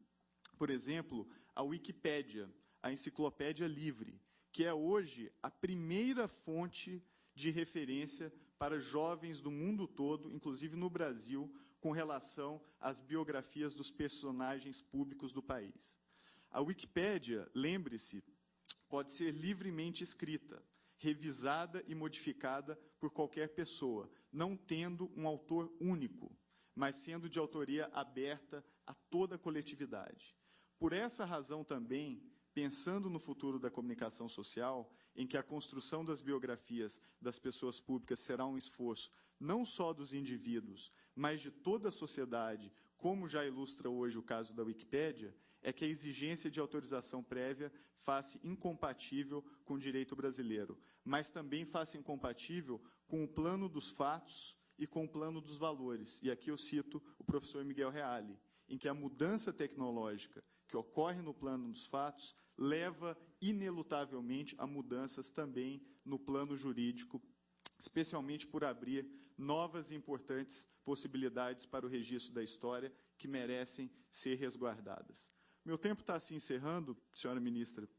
D: por exemplo, a Wikipédia, a enciclopédia livre, que é hoje a primeira fonte de referência para jovens do mundo todo, inclusive no Brasil, com relação às biografias dos personagens públicos do país. A Wikipédia, lembre-se, pode ser livremente escrita, revisada e modificada por qualquer pessoa, não tendo um autor único, mas sendo de autoria aberta a toda a coletividade. Por essa razão também, pensando no futuro da comunicação social, em que a construção das biografias das pessoas públicas será um esforço não só dos indivíduos, mas de toda a sociedade, como já ilustra hoje o caso da Wikipédia, é que a exigência de autorização prévia faça incompatível com o direito brasileiro, mas também faça incompatível com o plano dos fatos e com o plano dos valores. E aqui eu cito o professor Miguel Reale, em que a mudança tecnológica que ocorre no plano dos fatos leva, inelutavelmente, a mudanças também no plano jurídico, especialmente por abrir novas e importantes possibilidades para o registro da história que merecem ser resguardadas. Meu tempo está se encerrando, senhora ministra.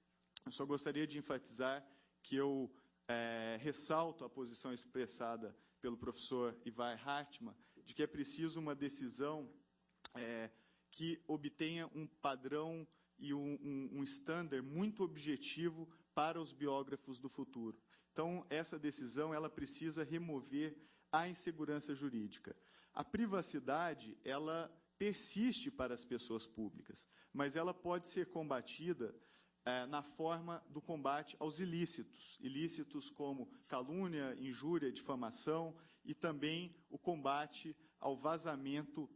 D: Eu só gostaria de enfatizar que eu ressalto a posição expressada pelo professor Ivar Hartmann de que é preciso uma decisão que obtenha um padrão e um estándar muito objetivo para os biógrafos do futuro. Então, essa decisão ela precisa remover a insegurança jurídica. A privacidade, ela persiste para as pessoas públicas, mas ela pode ser combatida na forma do combate aos ilícitos, ilícitos como calúnia, injúria, difamação, e também o combate ao vazamento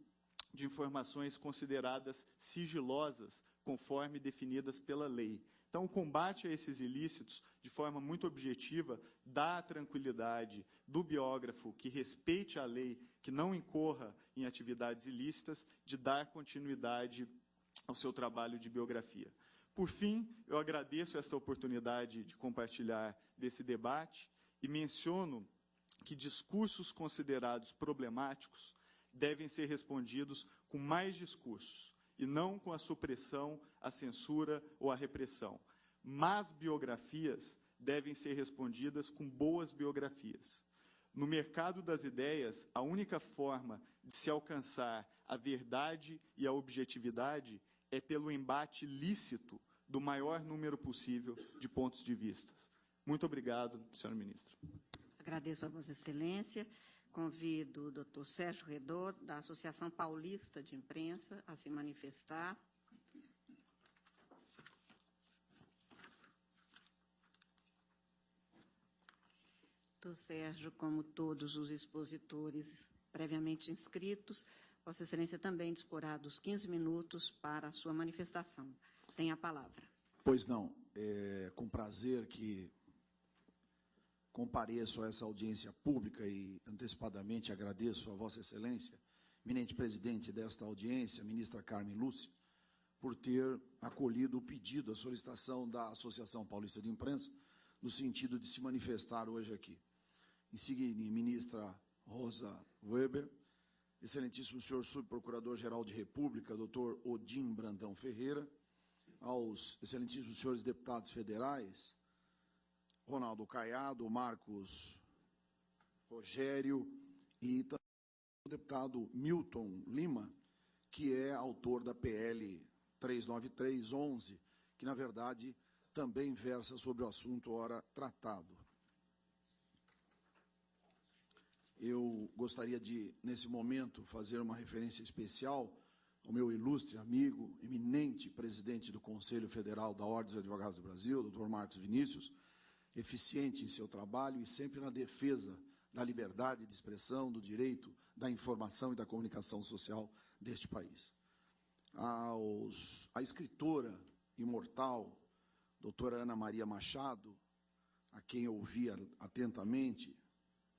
D: de informações consideradas sigilosas, conforme definidas pela lei. Então, o combate a esses ilícitos, de forma muito objetiva, dá a tranquilidade do biógrafo que respeite a lei, que não incorra em atividades ilícitas, de dar continuidade ao seu trabalho de biografia. Por fim, eu agradeço essa oportunidade de compartilhar desse debate e menciono que discursos considerados problemáticos devem ser respondidos com mais discursos, e não com a supressão, a censura ou a repressão. Más biografias devem ser respondidas com boas biografias. No mercado das ideias, a única forma de se alcançar a verdade e a objetividade é pelo embate lícito do maior número possível de pontos de vista. Muito obrigado, senhora ministra.
A: Agradeço a Vossa Excelência. Convido o doutor Sérgio Redor, da Associação Paulista de Imprensa, a se manifestar. Doutor Sérgio, como todos os expositores previamente inscritos, Vossa Excelência também disporá dos 15 minutos para a sua manifestação. Tem a palavra.
E: Pois não, é com prazer que compareço a essa audiência pública e, antecipadamente, agradeço a Vossa Excelência, eminente presidente desta audiência, a ministra Carmen Lúcia, por ter acolhido o pedido, a solicitação da Associação Paulista de Imprensa, no sentido de se manifestar hoje aqui. Em seguida, ministra Rosa Weber, excelentíssimo senhor subprocurador-geral de República, doutor Odim Brandão Ferreira, aos excelentíssimos senhores deputados federais, Ronaldo Caiado, Marcos Rogério e também o deputado Milton Lima, que é autor da PL 393/11, que, na verdade, também versa sobre o assunto ora tratado. Eu gostaria de, nesse momento, fazer uma referência especial ao meu ilustre amigo, eminente presidente do Conselho Federal da Ordem dos Advogados do Brasil, doutor Marcos Vinícius, eficiente em seu trabalho e sempre na defesa da liberdade de expressão, do direito da informação e da comunicação social deste país. A escritora imortal, doutora Ana Maria Machado, a quem eu ouvia atentamente,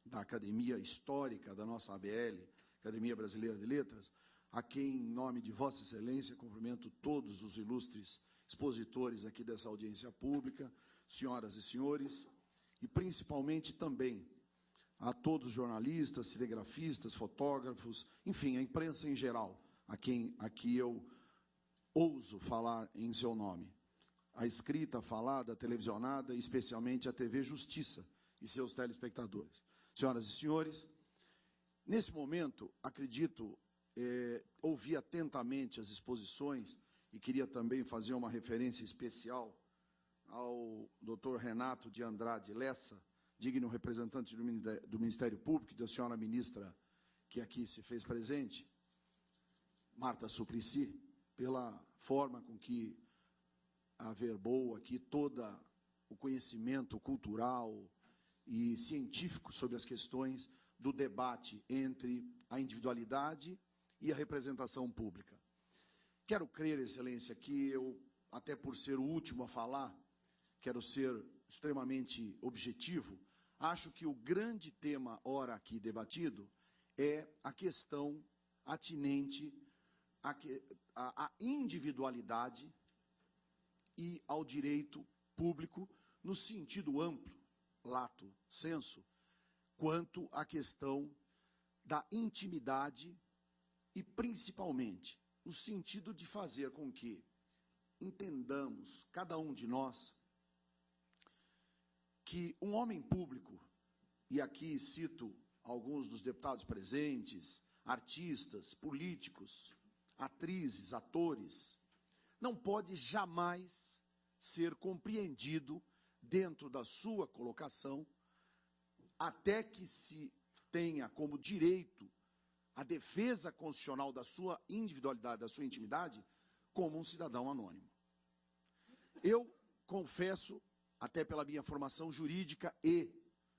E: da Academia Histórica da nossa ABL, Academia Brasileira de Letras, a quem, em nome de Vossa Excelência, cumprimento todos os ilustres expositores aqui dessa audiência pública, senhoras e senhores, e principalmente também a todos os jornalistas, cinegrafistas, fotógrafos, enfim, a imprensa em geral, a quem aqui eu ouso falar em seu nome. A escrita, a falada, a televisionada, e especialmente a TV Justiça e seus telespectadores. Senhoras e senhores, nesse momento, acredito, ouvi atentamente as exposições e queria também fazer uma referência especial ao doutor Renato de Andrade Lessa, digno representante do Ministério Público, e da senhora ministra que aqui se fez presente, Marta Suplicy, pela forma com que averbou aqui todo o conhecimento cultural e científico sobre as questões do debate entre a individualidade e a representação pública. Quero crer, Excelência, que eu, até por ser o último a falar, quero ser extremamente objetivo, acho que o grande tema, ora aqui debatido, é a questão atinente à individualidade e ao direito público, no sentido amplo, lato sensu, quanto à questão da intimidade e, principalmente, no sentido de fazer com que entendamos, cada um de nós, que um homem público, e aqui cito alguns dos deputados presentes, artistas, políticos, atrizes, atores, não pode jamais ser compreendido dentro da sua colocação, até que se tenha como direito a defesa constitucional da sua individualidade, da sua intimidade, como um cidadão anônimo. Eu confesso, até pela minha formação jurídica e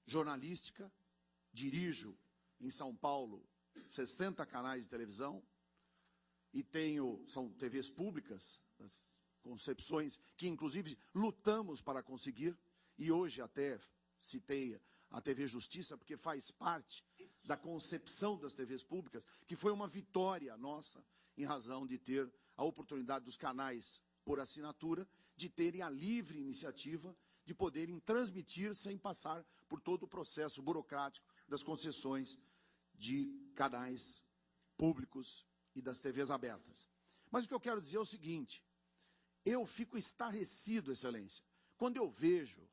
E: jornalística, dirijo em São Paulo 60 canais de televisão e são TVs públicas, as concepções que, inclusive, lutamos para conseguir, e hoje até citei a TV Justiça, porque faz parte da concepção das TVs públicas, que foi uma vitória nossa, em razão de ter a oportunidade dos canais por assinatura, de terem a livre iniciativa de poderem transmitir sem passar por todo o processo burocrático das concessões de canais públicos e das TVs abertas. Mas o que eu quero dizer é o seguinte: eu fico estarrecido, Excelência, quando eu vejo,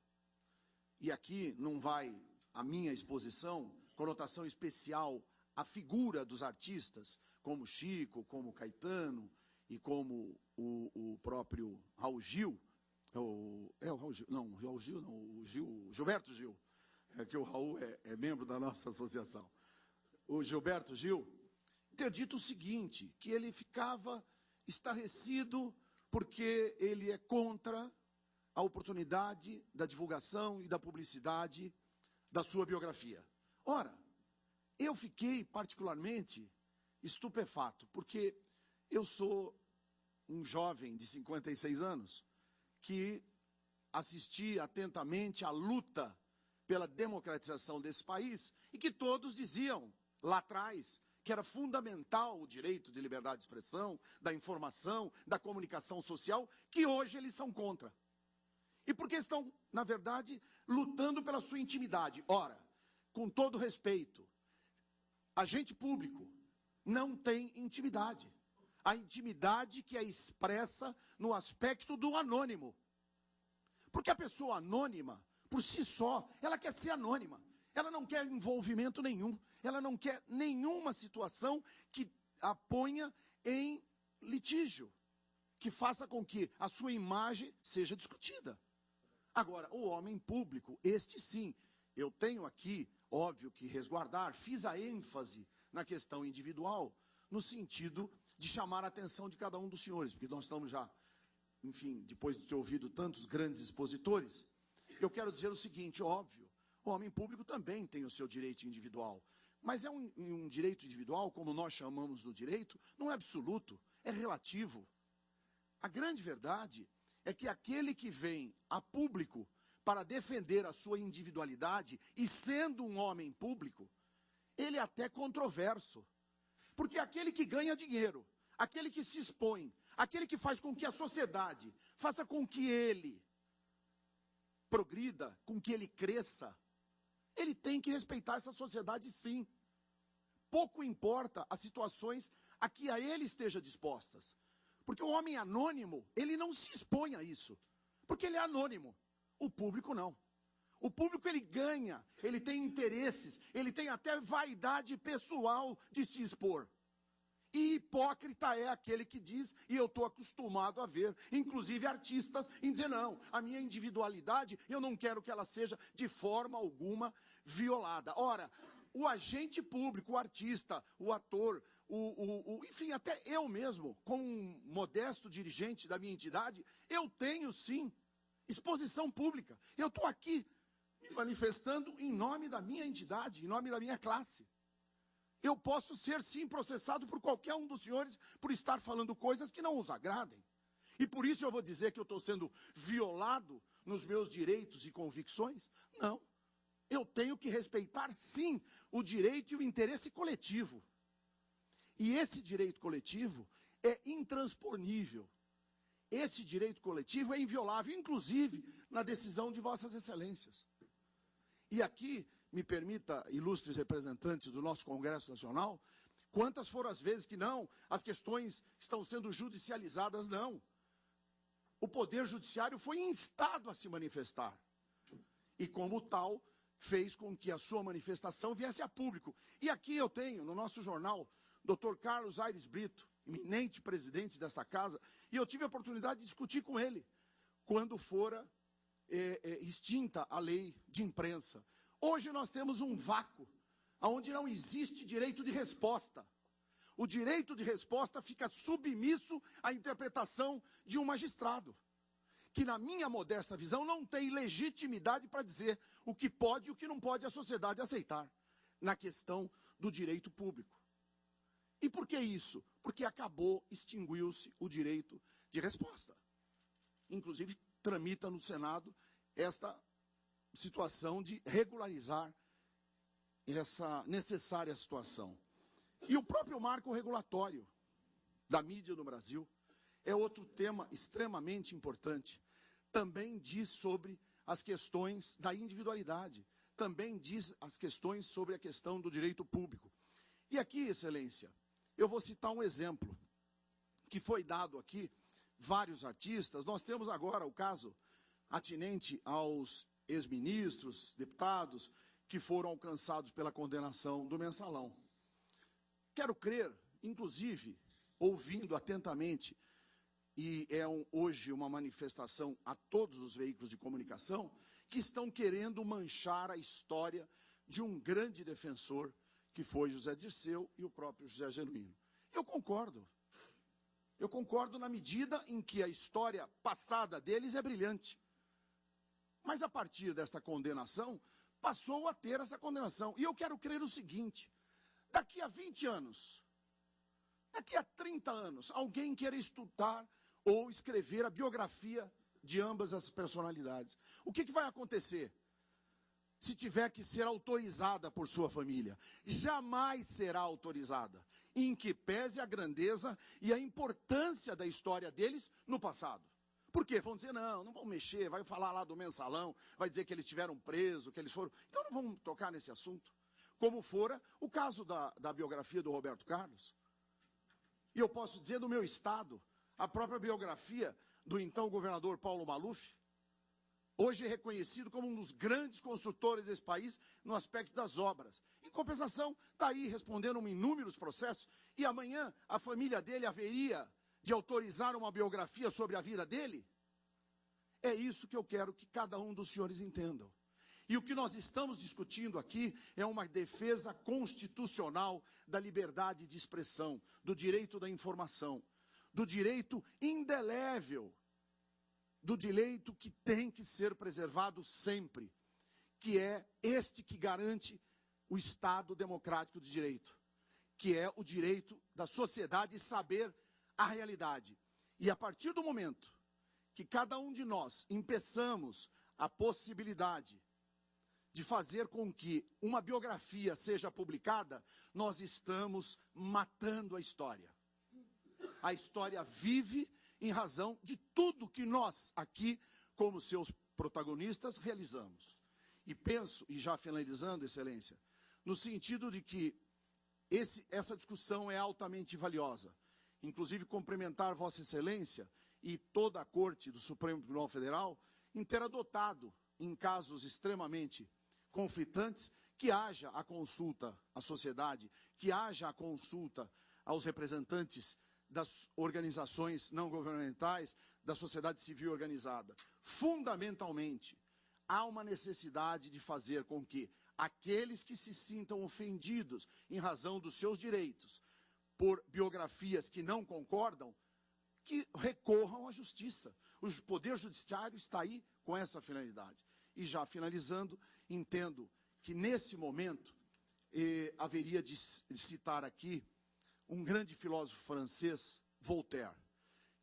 E: e aqui não vai a minha exposição, conotação especial à figura dos artistas, como Chico, como Caetano e como o próprio Raul Gil, o Gilberto Gil, que o Raul é membro da nossa associação, o Gilberto Gil, ter dito o seguinte, que ele ficava estarrecido porque ele é contra a oportunidade da divulgação e da publicidade da sua biografia. Ora, eu fiquei particularmente estupefato, porque eu sou um jovem de 56 anos que assisti atentamente à luta pela democratização desse país e que todos diziam, lá atrás, que era fundamental o direito de liberdade de expressão, da informação, da comunicação social, que hoje eles são contra. E porque estão, na verdade, lutando pela sua intimidade. Ora, com todo respeito, agente público não tem intimidade. A intimidade que é expressa no aspecto do anônimo. Porque a pessoa anônima, por si só, ela quer ser anônima. Ela não quer envolvimento nenhum. Ela não quer nenhuma situação que a ponha em litígio, que faça com que a sua imagem seja discutida. Agora, o homem público, este sim, eu tenho aqui, óbvio que resguardar, fiz a ênfase na questão individual, no sentido de chamar a atenção de cada um dos senhores, porque nós estamos já, enfim, depois de ter ouvido tantos grandes expositores, eu quero dizer o seguinte, óbvio, o homem público também tem o seu direito individual, mas é um direito individual, como nós chamamos no direito, não é absoluto, é relativo. A grande verdade é que aquele que vem a público para defender a sua individualidade, e sendo um homem público, ele é até controverso. Porque aquele que ganha dinheiro, aquele que se expõe, aquele que faz com que a sociedade faça com que ele progrida, com que ele cresça, ele tem que respeitar essa sociedade sim. Pouco importa as situações a que a ele esteja dispostas. Porque o homem anônimo, ele não se expõe a isso. Porque ele é anônimo. O público não. O público ele ganha, ele tem interesses, ele tem até vaidade pessoal de se expor. E hipócrita é aquele que diz, e eu estou acostumado a ver, inclusive artistas, em dizer, não, a minha individualidade, eu não quero que ela seja de forma alguma violada. Ora, o agente público, o artista, o ator, enfim, até eu mesmo, como um modesto dirigente da minha entidade, eu tenho, sim, exposição pública. Eu estou aqui me manifestando em nome da minha entidade, em nome da minha classe. Eu posso ser, sim, processado por qualquer um dos senhores por estar falando coisas que não os agradem. E por isso eu vou dizer que eu estou sendo violado nos meus direitos e convicções? Não. Eu tenho que respeitar, sim, o direito e o interesse coletivo. E esse direito coletivo é intransponível. Esse direito coletivo é inviolável, inclusive na decisão de Vossas Excelências. E aqui, me permita, ilustres representantes do nosso Congresso Nacional, quantas foram as vezes que não, as questões estão sendo judicializadas, não. O Poder Judiciário foi instado a se manifestar. E, como tal, fez com que a sua manifestação viesse a público. E aqui eu tenho, no nosso jornal, Dr. Carlos Aires Brito, eminente presidente desta casa, e eu tive a oportunidade de discutir com ele, quando fora extinta a lei de imprensa. Hoje nós temos um vácuo, onde não existe direito de resposta. O direito de resposta fica submisso à interpretação de um magistrado, que, na minha modesta visão, não tem legitimidade para dizer o que pode e o que não pode a sociedade aceitar, na questão do direito público. E por que isso? Porque extinguiu-se o direito de resposta. Inclusive, tramita no Senado esta situação de regularizar essa necessária situação. E o próprio marco regulatório da mídia no Brasil é outro tema extremamente importante. Também diz sobre as questões da individualidade, também diz as questões sobre a questão do direito público. E aqui, Excelência, eu vou citar um exemplo que foi dado aqui, vários artistas. Nós temos agora o caso atinente aos ex-ministros, deputados, que foram alcançados pela condenação do Mensalão. Quero crer, inclusive, ouvindo atentamente, e hoje uma manifestação a todos os veículos de comunicação, que estão querendo manchar a história de um grande defensor, que foi José Dirceu e o próprio José Genuíno. Eu concordo. Eu concordo na medida em que a história passada deles é brilhante. Mas a partir desta condenação, passou a ter essa condenação. E eu quero crer o seguinte: daqui a 20 anos, daqui a 30 anos, alguém queira estudar ou escrever a biografia de ambas as personalidades. O que vai acontecer? Se tiver que ser autorizada por sua família, jamais será autorizada, em que pese a grandeza e a importância da história deles no passado. Por quê? Vão dizer, não vão mexer, vai falar lá do Mensalão, vai dizer que eles estiveram presos, que eles foram... Então não vamos tocar nesse assunto. Como fora o caso da biografia do Roberto Carlos. E eu posso dizer do meu estado, a própria biografia do então governador Paulo Maluf, hoje é reconhecido como um dos grandes construtores desse país no aspecto das obras. Em compensação, está aí respondendo inúmeros processos, e amanhã a família dele haveria de autorizar uma biografia sobre a vida dele? É isso que eu quero que cada um dos senhores entendam. E o que nós estamos discutindo aqui é uma defesa constitucional da liberdade de expressão, do direito da informação, do direito indelével, do direito que tem que ser preservado sempre, que é este que garante o Estado democrático de direito, que é o direito da sociedade saber a realidade. E a partir do momento que cada um de nós empeçamos a possibilidade de fazer com que uma biografia seja publicada, nós estamos matando a história. A história vive em razão de tudo que nós aqui, como seus protagonistas, realizamos. E penso, e já finalizando, Excelência, no sentido de que essa discussão é altamente valiosa. Inclusive, cumprimentar Vossa Excelência e toda a Corte do Supremo Tribunal Federal em ter adotado, em casos extremamente conflitantes, que haja a consulta à sociedade, que haja a consulta aos representantes das organizações não governamentais, da sociedade civil organizada. Fundamentalmente, há uma necessidade de fazer com que aqueles que se sintam ofendidos em razão dos seus direitos por biografias que não concordam, que recorram à justiça. O Poder Judiciário está aí com essa finalidade. E já finalizando, entendo que nesse momento haveria de citar aqui um grande filósofo francês, Voltaire,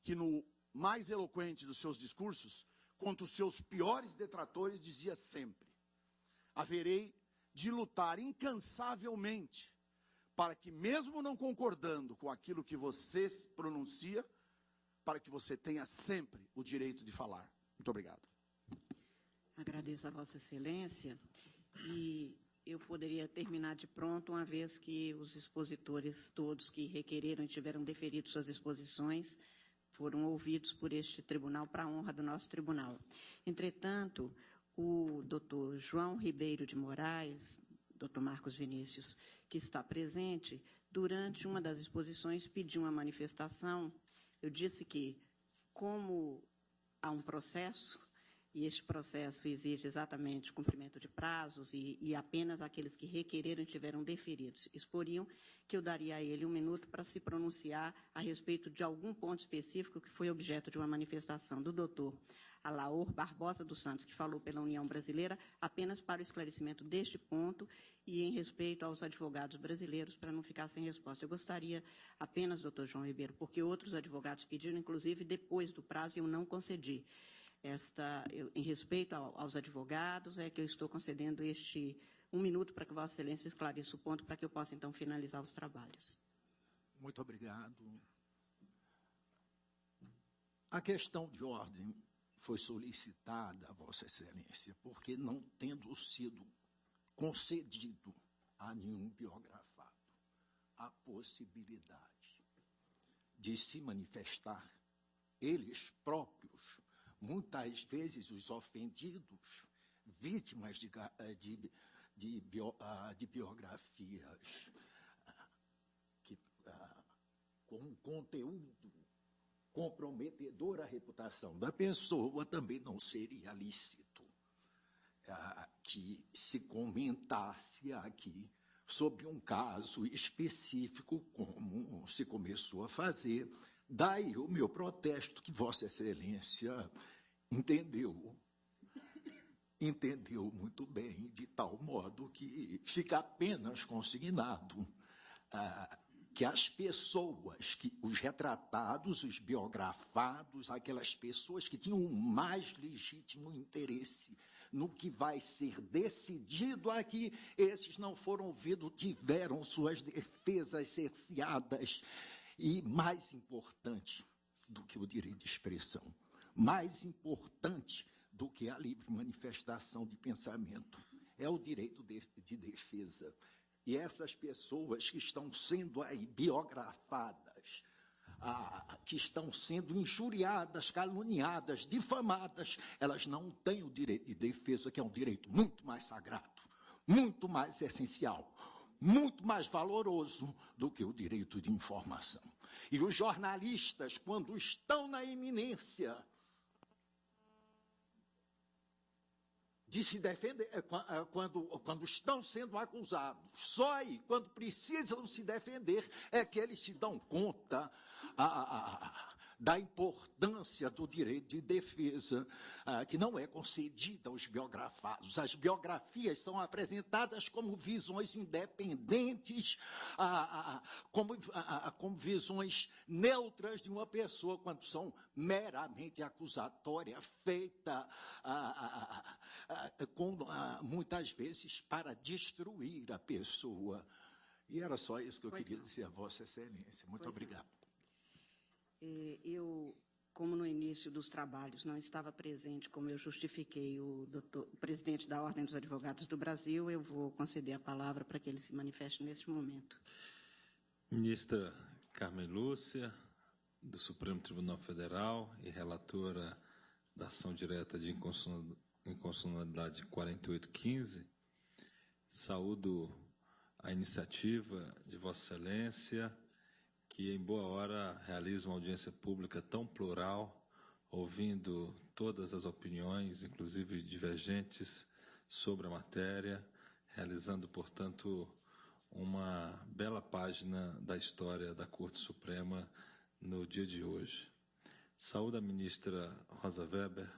E: que no mais eloquente dos seus discursos, contra os seus piores detratores, dizia sempre: haverei de lutar incansavelmente para que, mesmo não concordando com aquilo que você pronuncia, para que você tenha sempre o direito de falar. Muito obrigado.
A: Agradeço a Vossa Excelência, e eu poderia terminar de pronto, uma vez que os expositores todos que requereram e tiveram deferido suas exposições foram ouvidos por este tribunal, para a honra do nosso tribunal. Entretanto, o doutor João Ribeiro de Moraes, doutor Marcos Vinícius, que está presente, durante uma das exposições pediu uma manifestação. Eu disse que, como há um processo, e este processo exige exatamente cumprimento de prazos, e apenas aqueles que requereram e tiveram deferidos exporiam, que eu daria a ele 1 minuto para se pronunciar a respeito de algum ponto específico que foi objeto de uma manifestação do doutor Alaor Barbosa dos Santos, que falou pela União Brasileira, apenas para o esclarecimento deste ponto e em respeito aos advogados brasileiros, para não ficar sem resposta. Eu gostaria apenas, doutor João Ribeiro, porque outros advogados pediram, inclusive depois do prazo, e eu não concedi. Em respeito aos advogados, é que eu estou concedendo este 1 minuto para que Vossa Excelência esclareça o ponto, para que eu possa, então, finalizar os trabalhos.
F: Muito obrigado. A questão de ordem foi solicitada a Vossa Excelência, porque não tendo sido concedido a nenhum biografado a possibilidade de se manifestar, eles próprios, muitas vezes os ofendidos, vítimas de biografias com um conteúdo comprometedor à reputação da pessoa, também não seria lícito que se comentasse aqui sobre um caso específico, como se começou a fazer. Daí o meu protesto, que Vossa Excelência entendeu muito bem, de tal modo que fica apenas consignado que as pessoas, os retratados, os biografados, aquelas pessoas que tinham o mais legítimo interesse no que vai ser decidido aqui, esses não foram ouvidos, tiveram suas defesas cerceadas. E mais importante do que o direito de expressão, mais importante do que a livre manifestação de pensamento, é o direito de defesa. E essas pessoas que estão sendo aí biografadas, que estão sendo injuriadas, caluniadas, difamadas, elas não têm o direito de defesa, que é um direito muito mais sagrado, muito mais essencial, muito mais valoroso do que o direito de informação. E os jornalistas, quando estão na iminência de se defender, quando estão sendo acusados, só aí, quando precisam se defender, é que eles se dão conta da importância do direito de defesa, que não é concedida aos biografados. As biografias são apresentadas como visões independentes, como visões neutras de uma pessoa, quando são meramente acusatórias, feita muitas vezes para destruir a pessoa. E era só isso que eu queria dizer a Vossa Excelência. Muito obrigado.
A: Eu, como no início dos trabalhos não estava presente, como eu justifiquei o presidente da Ordem dos Advogados do Brasil, eu vou conceder a palavra para que ele se manifeste neste momento.
G: Ministra Carmen Lúcia, do Supremo Tribunal Federal e relatora da ação direta de inconstitucionalidade 4815, saúdo a iniciativa de Vossa Excelência, que, em boa hora, realiza uma audiência pública tão plural, ouvindo todas as opiniões, inclusive divergentes, sobre a matéria, realizando, portanto, uma bela página da história da Corte Suprema no dia de hoje. Saúdo a ministra Rosa Weber,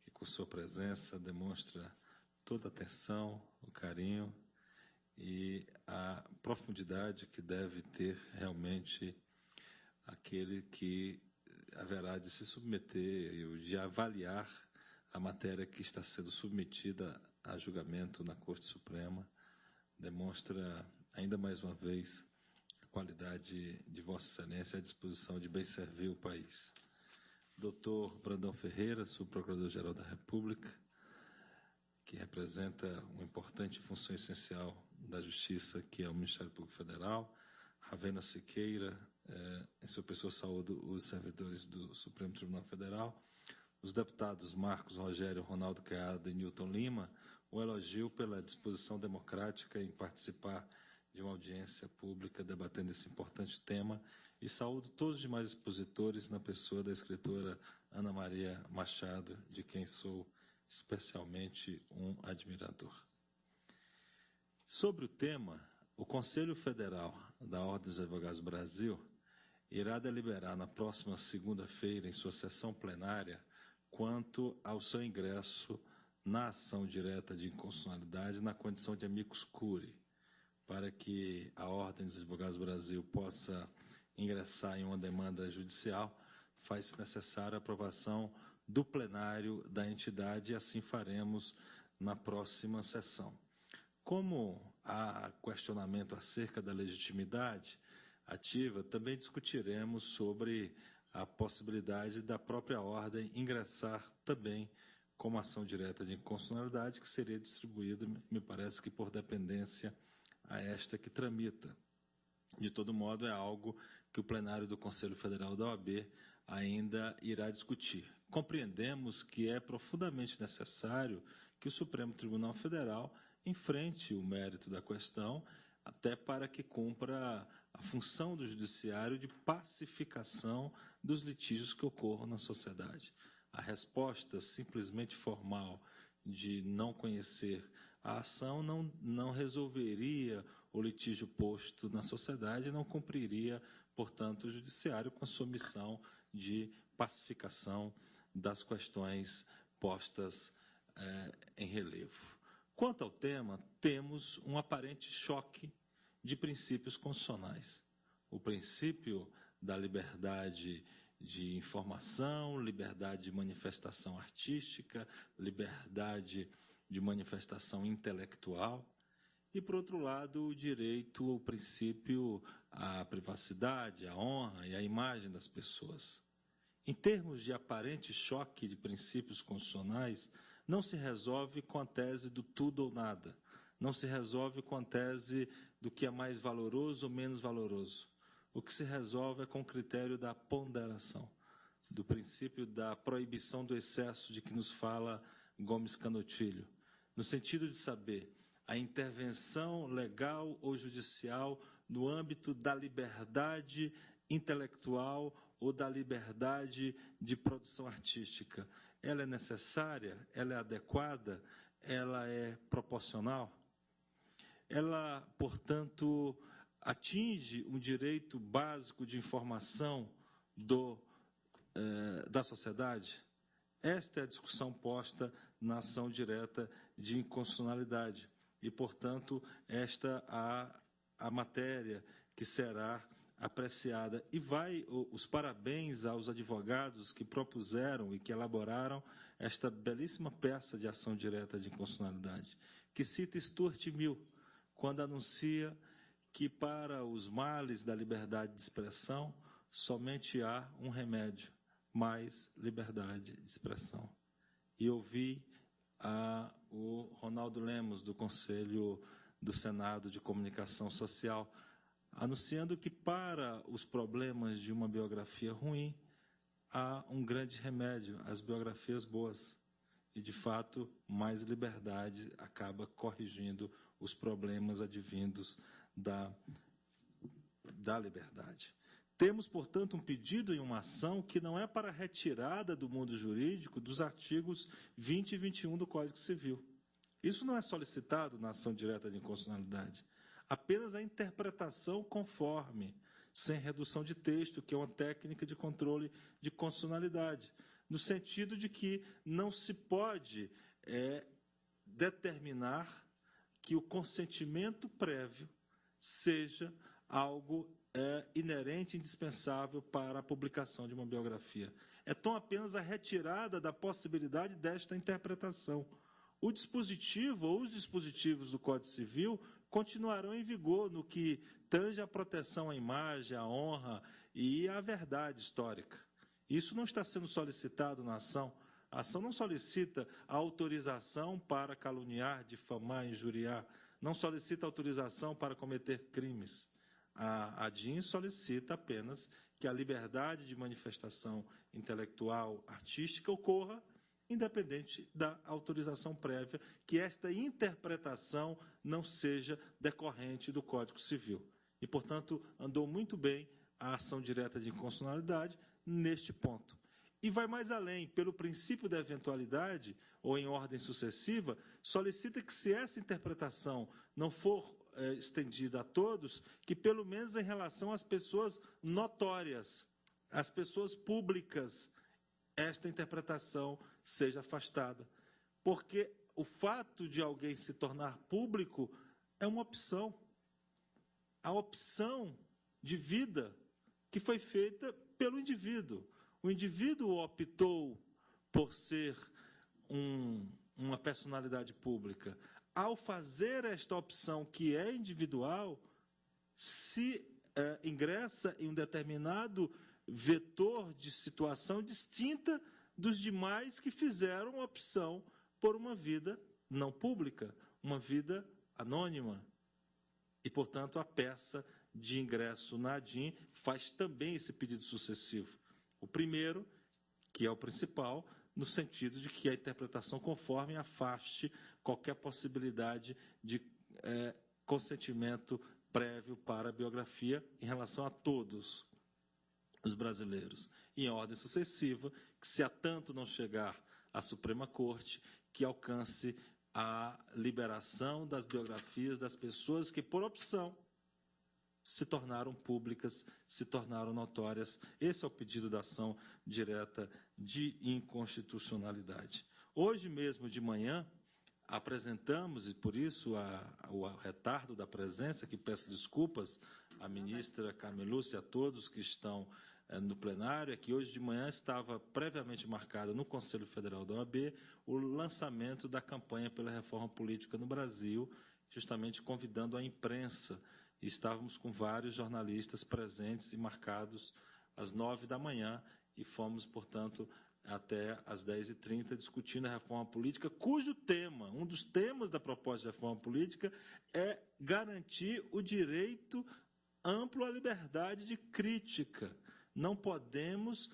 G: que com sua presença demonstra toda a atenção, o carinho e a profundidade que deve ter realmente aquele que haverá de se submeter e de avaliar a matéria que está sendo submetida a julgamento na Corte Suprema. Demonstra, ainda mais uma vez, a qualidade de Vossa Excelência e a disposição de bem servir o país. Doutor Brandão Ferreira, subprocurador-geral da República, que representa uma importante função essencial da Justiça, que é o Ministério Público Federal. Ravena Siqueira, em sua pessoa, saúdo os servidores do Supremo Tribunal Federal. Os deputados Marcos Rogério, Ronaldo Caiado e Newton Lima, um elogio pela disposição democrática em participar de uma audiência pública debatendo esse importante tema, e saúdo todos os demais expositores na pessoa da escritora Ana Maria Machado, de quem sou especialmente um admirador. Sobre o tema, o Conselho Federal da Ordem dos Advogados do Brasil irá deliberar na próxima segunda-feira, em sua sessão plenária, quanto ao seu ingresso na ação direta de inconstitucionalidade na condição de amicus curiae, para que a Ordem dos Advogados do Brasil possa ingressar em uma demanda judicial, faz-se necessária a aprovação do plenário da entidade, e assim faremos na próxima sessão. Como há questionamento acerca da legitimidade ativa, também discutiremos sobre a possibilidade da própria ordem ingressar também como ação direta de inconstitucionalidade, que seria distribuída, me parece que por dependência a esta que tramita. De todo modo, é algo que o plenário do Conselho Federal da OAB ainda irá discutir. Compreendemos que é profundamente necessário que o Supremo Tribunal Federal enfrente o mérito da questão, até para que cumpra a função do judiciário de pacificação dos litígios que ocorram na sociedade. A resposta simplesmente formal de não conhecer a ação não resolveria o litígio posto na sociedade e não cumpriria, portanto, o judiciário com a sua missão de pacificação das questões postas em relevo. Quanto ao tema, temos um aparente choque de princípios constitucionais. O princípio da liberdade de informação, liberdade de manifestação artística, liberdade de manifestação intelectual, e, por outro lado, o direito, o princípio à privacidade, à honra e à imagem das pessoas. Em termos de aparente choque de princípios constitucionais, não se resolve com a tese do tudo ou nada, não se resolve com a tese do que é mais valoroso ou menos valoroso. O que se resolve é com o critério da ponderação, do princípio da proibição do excesso de que nos fala Gomes Canotilho, no sentido de saber a intervenção legal ou judicial no âmbito da liberdade intelectual ou da liberdade de produção artística. Ela é necessária? Ela é adequada? Ela é proporcional? Ela, portanto, atinge um direito básico de informação da sociedade? Esta é a discussão posta na ação direta de inconstitucionalidade e, portanto, esta a matéria que será apreciada. E vai os parabéns aos advogados que propuseram e que elaboraram esta belíssima peça de ação direta de inconstitucionalidade, que cita Stuart Mill, quando anuncia que para os males da liberdade de expressão somente há um remédio: mais liberdade de expressão. E ouvi o Ronaldo Lemos, do Conselho do Senado de Comunicação Social, anunciando que para os problemas de uma biografia ruim há um grande remédio: as biografias boas. E, de fato, mais liberdade acaba corrigindo os problemas advindos da liberdade. Temos, portanto, um pedido em uma ação que não é para retirada do mundo jurídico dos artigos 20 e 21 do Código Civil. Isso não é solicitado na ação direta de inconstitucionalidade. apenas a interpretação conforme, sem redução de texto, que é uma técnica de controle de constitucionalidade, no sentido de que não se pode determinar que o consentimento prévio seja algo inerente, indispensável para a publicação de uma biografia. É tão apenas a retirada da possibilidade desta interpretação. O dispositivo ou os dispositivos do Código Civil continuarão em vigor no que tange à proteção à imagem, à honra e à verdade histórica. Isso não está sendo solicitado na ação. A ação não solicita a autorização para caluniar, difamar, injuriar, não solicita autorização para cometer crimes. A ADIM solicita apenas que a liberdade de manifestação intelectual, artística, ocorra independente da autorização prévia, que esta interpretação não seja decorrente do Código Civil. E, portanto, andou muito bem a ação direta de inconstitucionalidade neste ponto. E vai mais além, pelo princípio da eventualidade, ou em ordem sucessiva, solicita que, se essa interpretação não for estendida a todos, que, pelo menos em relação às pessoas notórias, às pessoas públicas, esta interpretação seja afastada. Porque o fato de alguém se tornar público é uma opção. A opção de vida que foi feita pelo indivíduo. O indivíduo optou por ser uma personalidade pública. Ao fazer esta opção, que é individual, se ingressa em um determinado vetor de situação distinta dos demais que fizeram a opção por uma vida não pública, uma vida anônima. E, portanto, a peça de ingresso na ADIM faz também esse pedido sucessivo. O primeiro, que é o principal, no sentido de que a interpretação conforme afaste qualquer possibilidade de consentimento prévio para a biografia em relação a todos os brasileiros. E, em ordem sucessiva, que, se a tanto não chegar à Suprema Corte, que alcance a liberação das biografias das pessoas que, por opção, se tornaram públicas, se tornaram notórias. Esse é o pedido da ação direta de inconstitucionalidade. Hoje mesmo de manhã, apresentamos, e por isso o retardo da presença, que peço desculpas à ministra Carmen Lúcia e a todos que estão no plenário, é que hoje de manhã estava previamente marcada no Conselho Federal da OAB o lançamento da campanha pela reforma política no Brasil, justamente convidando a imprensa. E estávamos com vários jornalistas presentes e marcados às 9 da manhã e fomos, portanto, até às 10h30 discutindo a reforma política, cujo tema, um dos temas da proposta de reforma política é garantir o direito amplo à liberdade de crítica. Não podemos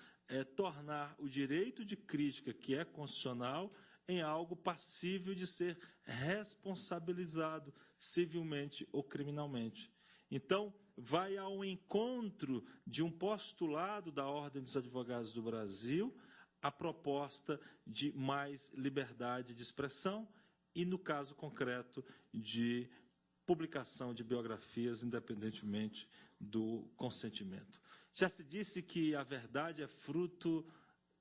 G: tornar o direito de crítica, que é constitucional, em algo passível de ser responsabilizado civilmente ou criminalmente. Então, vai ao encontro de um postulado da Ordem dos Advogados do Brasil, a proposta de mais liberdade de expressão e, no caso concreto, de publicação de biografias, independentemente do consentimento. Já se disse que a verdade é fruto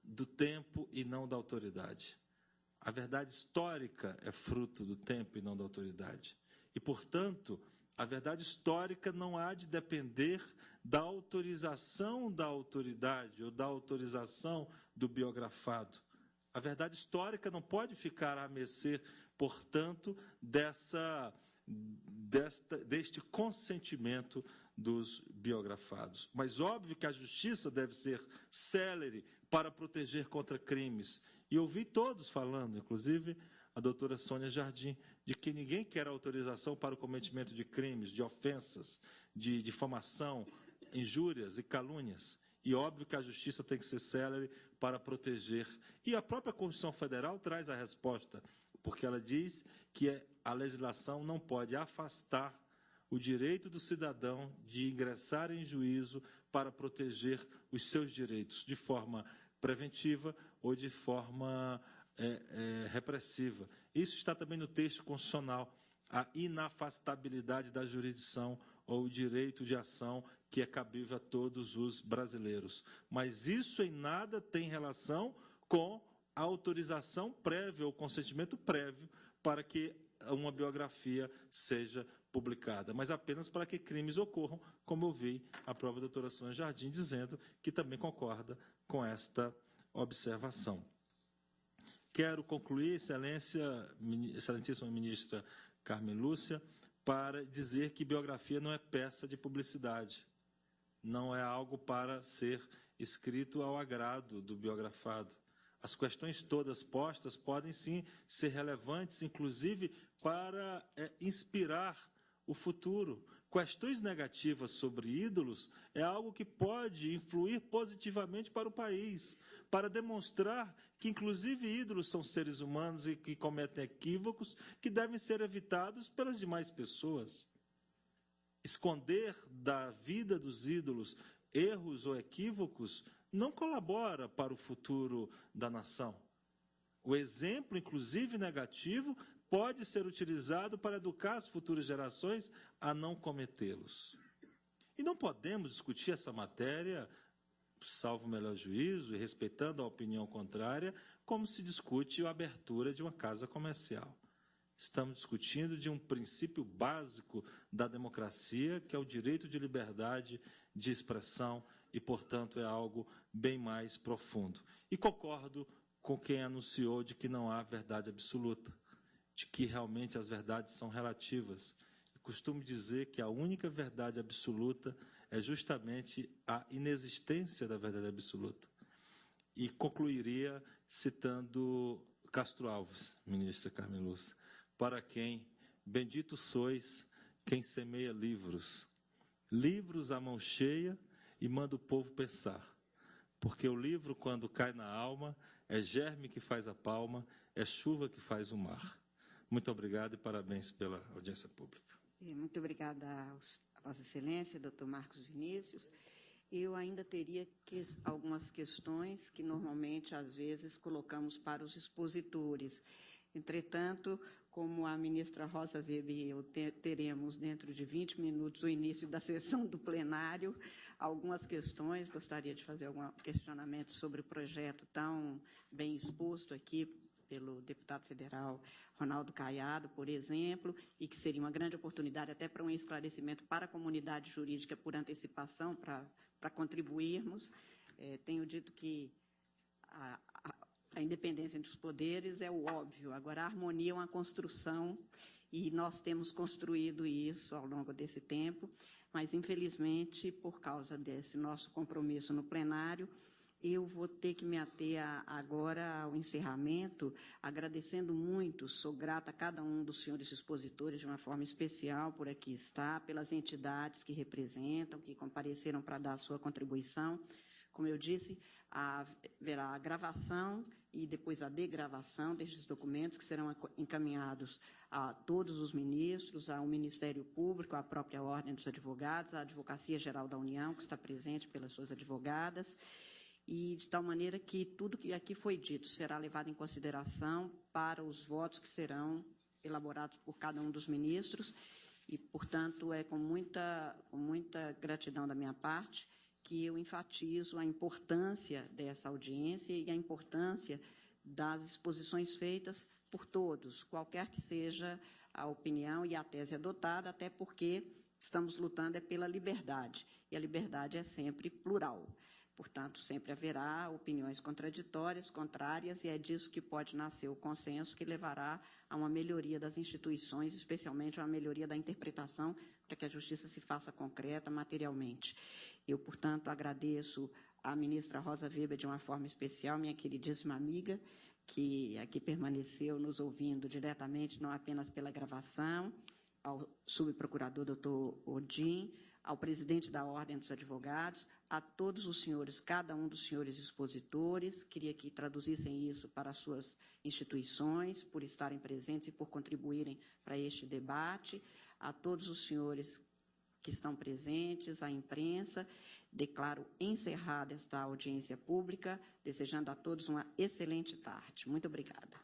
G: do tempo e não da autoridade. A verdade histórica é fruto do tempo e não da autoridade. E, portanto, a verdade histórica não há de depender da autorização da autoridade ou da autorização do biografado. A verdade histórica não pode ficar à mercê, portanto, deste consentimento dos biografados. Mas óbvio que a justiça deve ser célere para proteger contra crimes. E ouvi todos falando, inclusive a doutora Sônia Jardim, de que ninguém quer autorização para o cometimento de crimes, de ofensas, de difamação, injúrias e calúnias. E óbvio que a justiça tem que ser célere para proteger. E a própria Constituição Federal traz a resposta, porque ela diz que a legislação não pode afastar o direito do cidadão de ingressar em juízo para proteger os seus direitos, de forma preventiva ou de forma repressiva. Isso está também no texto constitucional. a inafastabilidade da jurisdição ou o direito de ação que é cabível a todos os brasileiros. Mas isso em nada tem relação com a autorização prévia ou consentimento prévio para que uma biografia seja publicada, mas apenas para que crimes ocorram, como eu vi a própria doutora Sônia Jardim dizendo que também concorda com esta observação. Quero concluir, excelentíssima ministra Carmen Lúcia, para dizer que biografia não é peça de publicidade, não é algo para ser escrito ao agrado do biografado. As questões todas postas podem, sim, ser relevantes, inclusive para inspirar o futuro. Questões negativas sobre ídolos é algo que pode influir positivamente para o país, para demonstrar que, inclusive, ídolos são seres humanos e que cometem equívocos que devem ser evitados pelas demais pessoas. Esconder da vida dos ídolos erros ou equívocos não colabora para o futuro da nação. O exemplo, inclusive negativo, pode ser utilizado para educar as futuras gerações a não cometê-los. E não podemos discutir essa matéria, salvo o melhor juízo, e respeitando a opinião contrária, como se discute a abertura de uma casa comercial. Estamos discutindo de um princípio básico da democracia, que é o direito de liberdade de expressão, e, portanto, é algo bem mais profundo. E concordo com quem anunciou de que não há verdade absoluta, de que realmente as verdades são relativas. Eu costumo dizer que a única verdade absoluta é justamente a inexistência da verdade absoluta. E concluiria citando Castro Alves, ministra Carmen Lúcia, para quem bendito sois quem semeia livros. Livros à mão cheia e manda o povo pensar. Porque o livro, quando cai na alma, é germe que faz a palma, é chuva que faz o mar. Muito obrigado e parabéns pela audiência pública.
A: Muito obrigada a Vossa Excelência, doutor Marcos Vinícius. Eu ainda teria algumas questões que, normalmente, às vezes, colocamos para os expositores. Entretanto, como a ministra Rosa Weber e eu teremos, dentro de 20 minutos, o início da sessão do plenário, algumas questões, gostaria de fazer algum questionamento sobre o projeto tão bem exposto aqui pelo deputado federal Ronaldo Caiado, por exemplo, e que seria uma grande oportunidade até para um esclarecimento para a comunidade jurídica por antecipação, para contribuirmos. Tenho dito que a independência entre os poderes é o óbvio, agora a harmonia é uma construção e nós temos construído isso ao longo desse tempo, mas, infelizmente, por causa desse nosso compromisso no plenário, eu vou ter que me ater agora ao encerramento, agradecendo muito, sou grata a cada um dos senhores expositores de uma forma especial por aqui estar, pelas entidades que representam, que compareceram para dar a sua contribuição. Como eu disse, haverá a gravação e depois a degravação destes documentos que serão encaminhados a todos os ministros, ao Ministério Público, à própria Ordem dos Advogados, à Advocacia Geral da União, que está presente pelas suas advogadas, e de tal maneira que tudo que aqui foi dito será levado em consideração para os votos que serão elaborados por cada um dos ministros, e, portanto, é com muita gratidão da minha parte que eu enfatizo a importância dessa audiência e a importância das exposições feitas por todos, qualquer que seja a opinião e a tese adotada, até porque estamos lutando pela liberdade, e a liberdade é sempre plural. Portanto, sempre haverá opiniões contraditórias, contrárias, e é disso que pode nascer o consenso que levará a uma melhoria das instituições, especialmente a uma melhoria da interpretação, para que a justiça se faça concreta materialmente. Eu, portanto, agradeço à ministra Rosa Weber de uma forma especial, minha queridíssima amiga, que aqui permaneceu nos ouvindo diretamente, não apenas pela gravação, ao subprocurador doutor Odin, ao presidente da Ordem dos Advogados, a todos os senhores, cada um dos senhores expositores, queria que traduzissem isso para as suas instituições, por estarem presentes e por contribuírem para este debate, a todos os senhores que estão presentes, à imprensa. Declaro encerrada esta audiência pública, desejando a todos uma excelente tarde. Muito obrigada.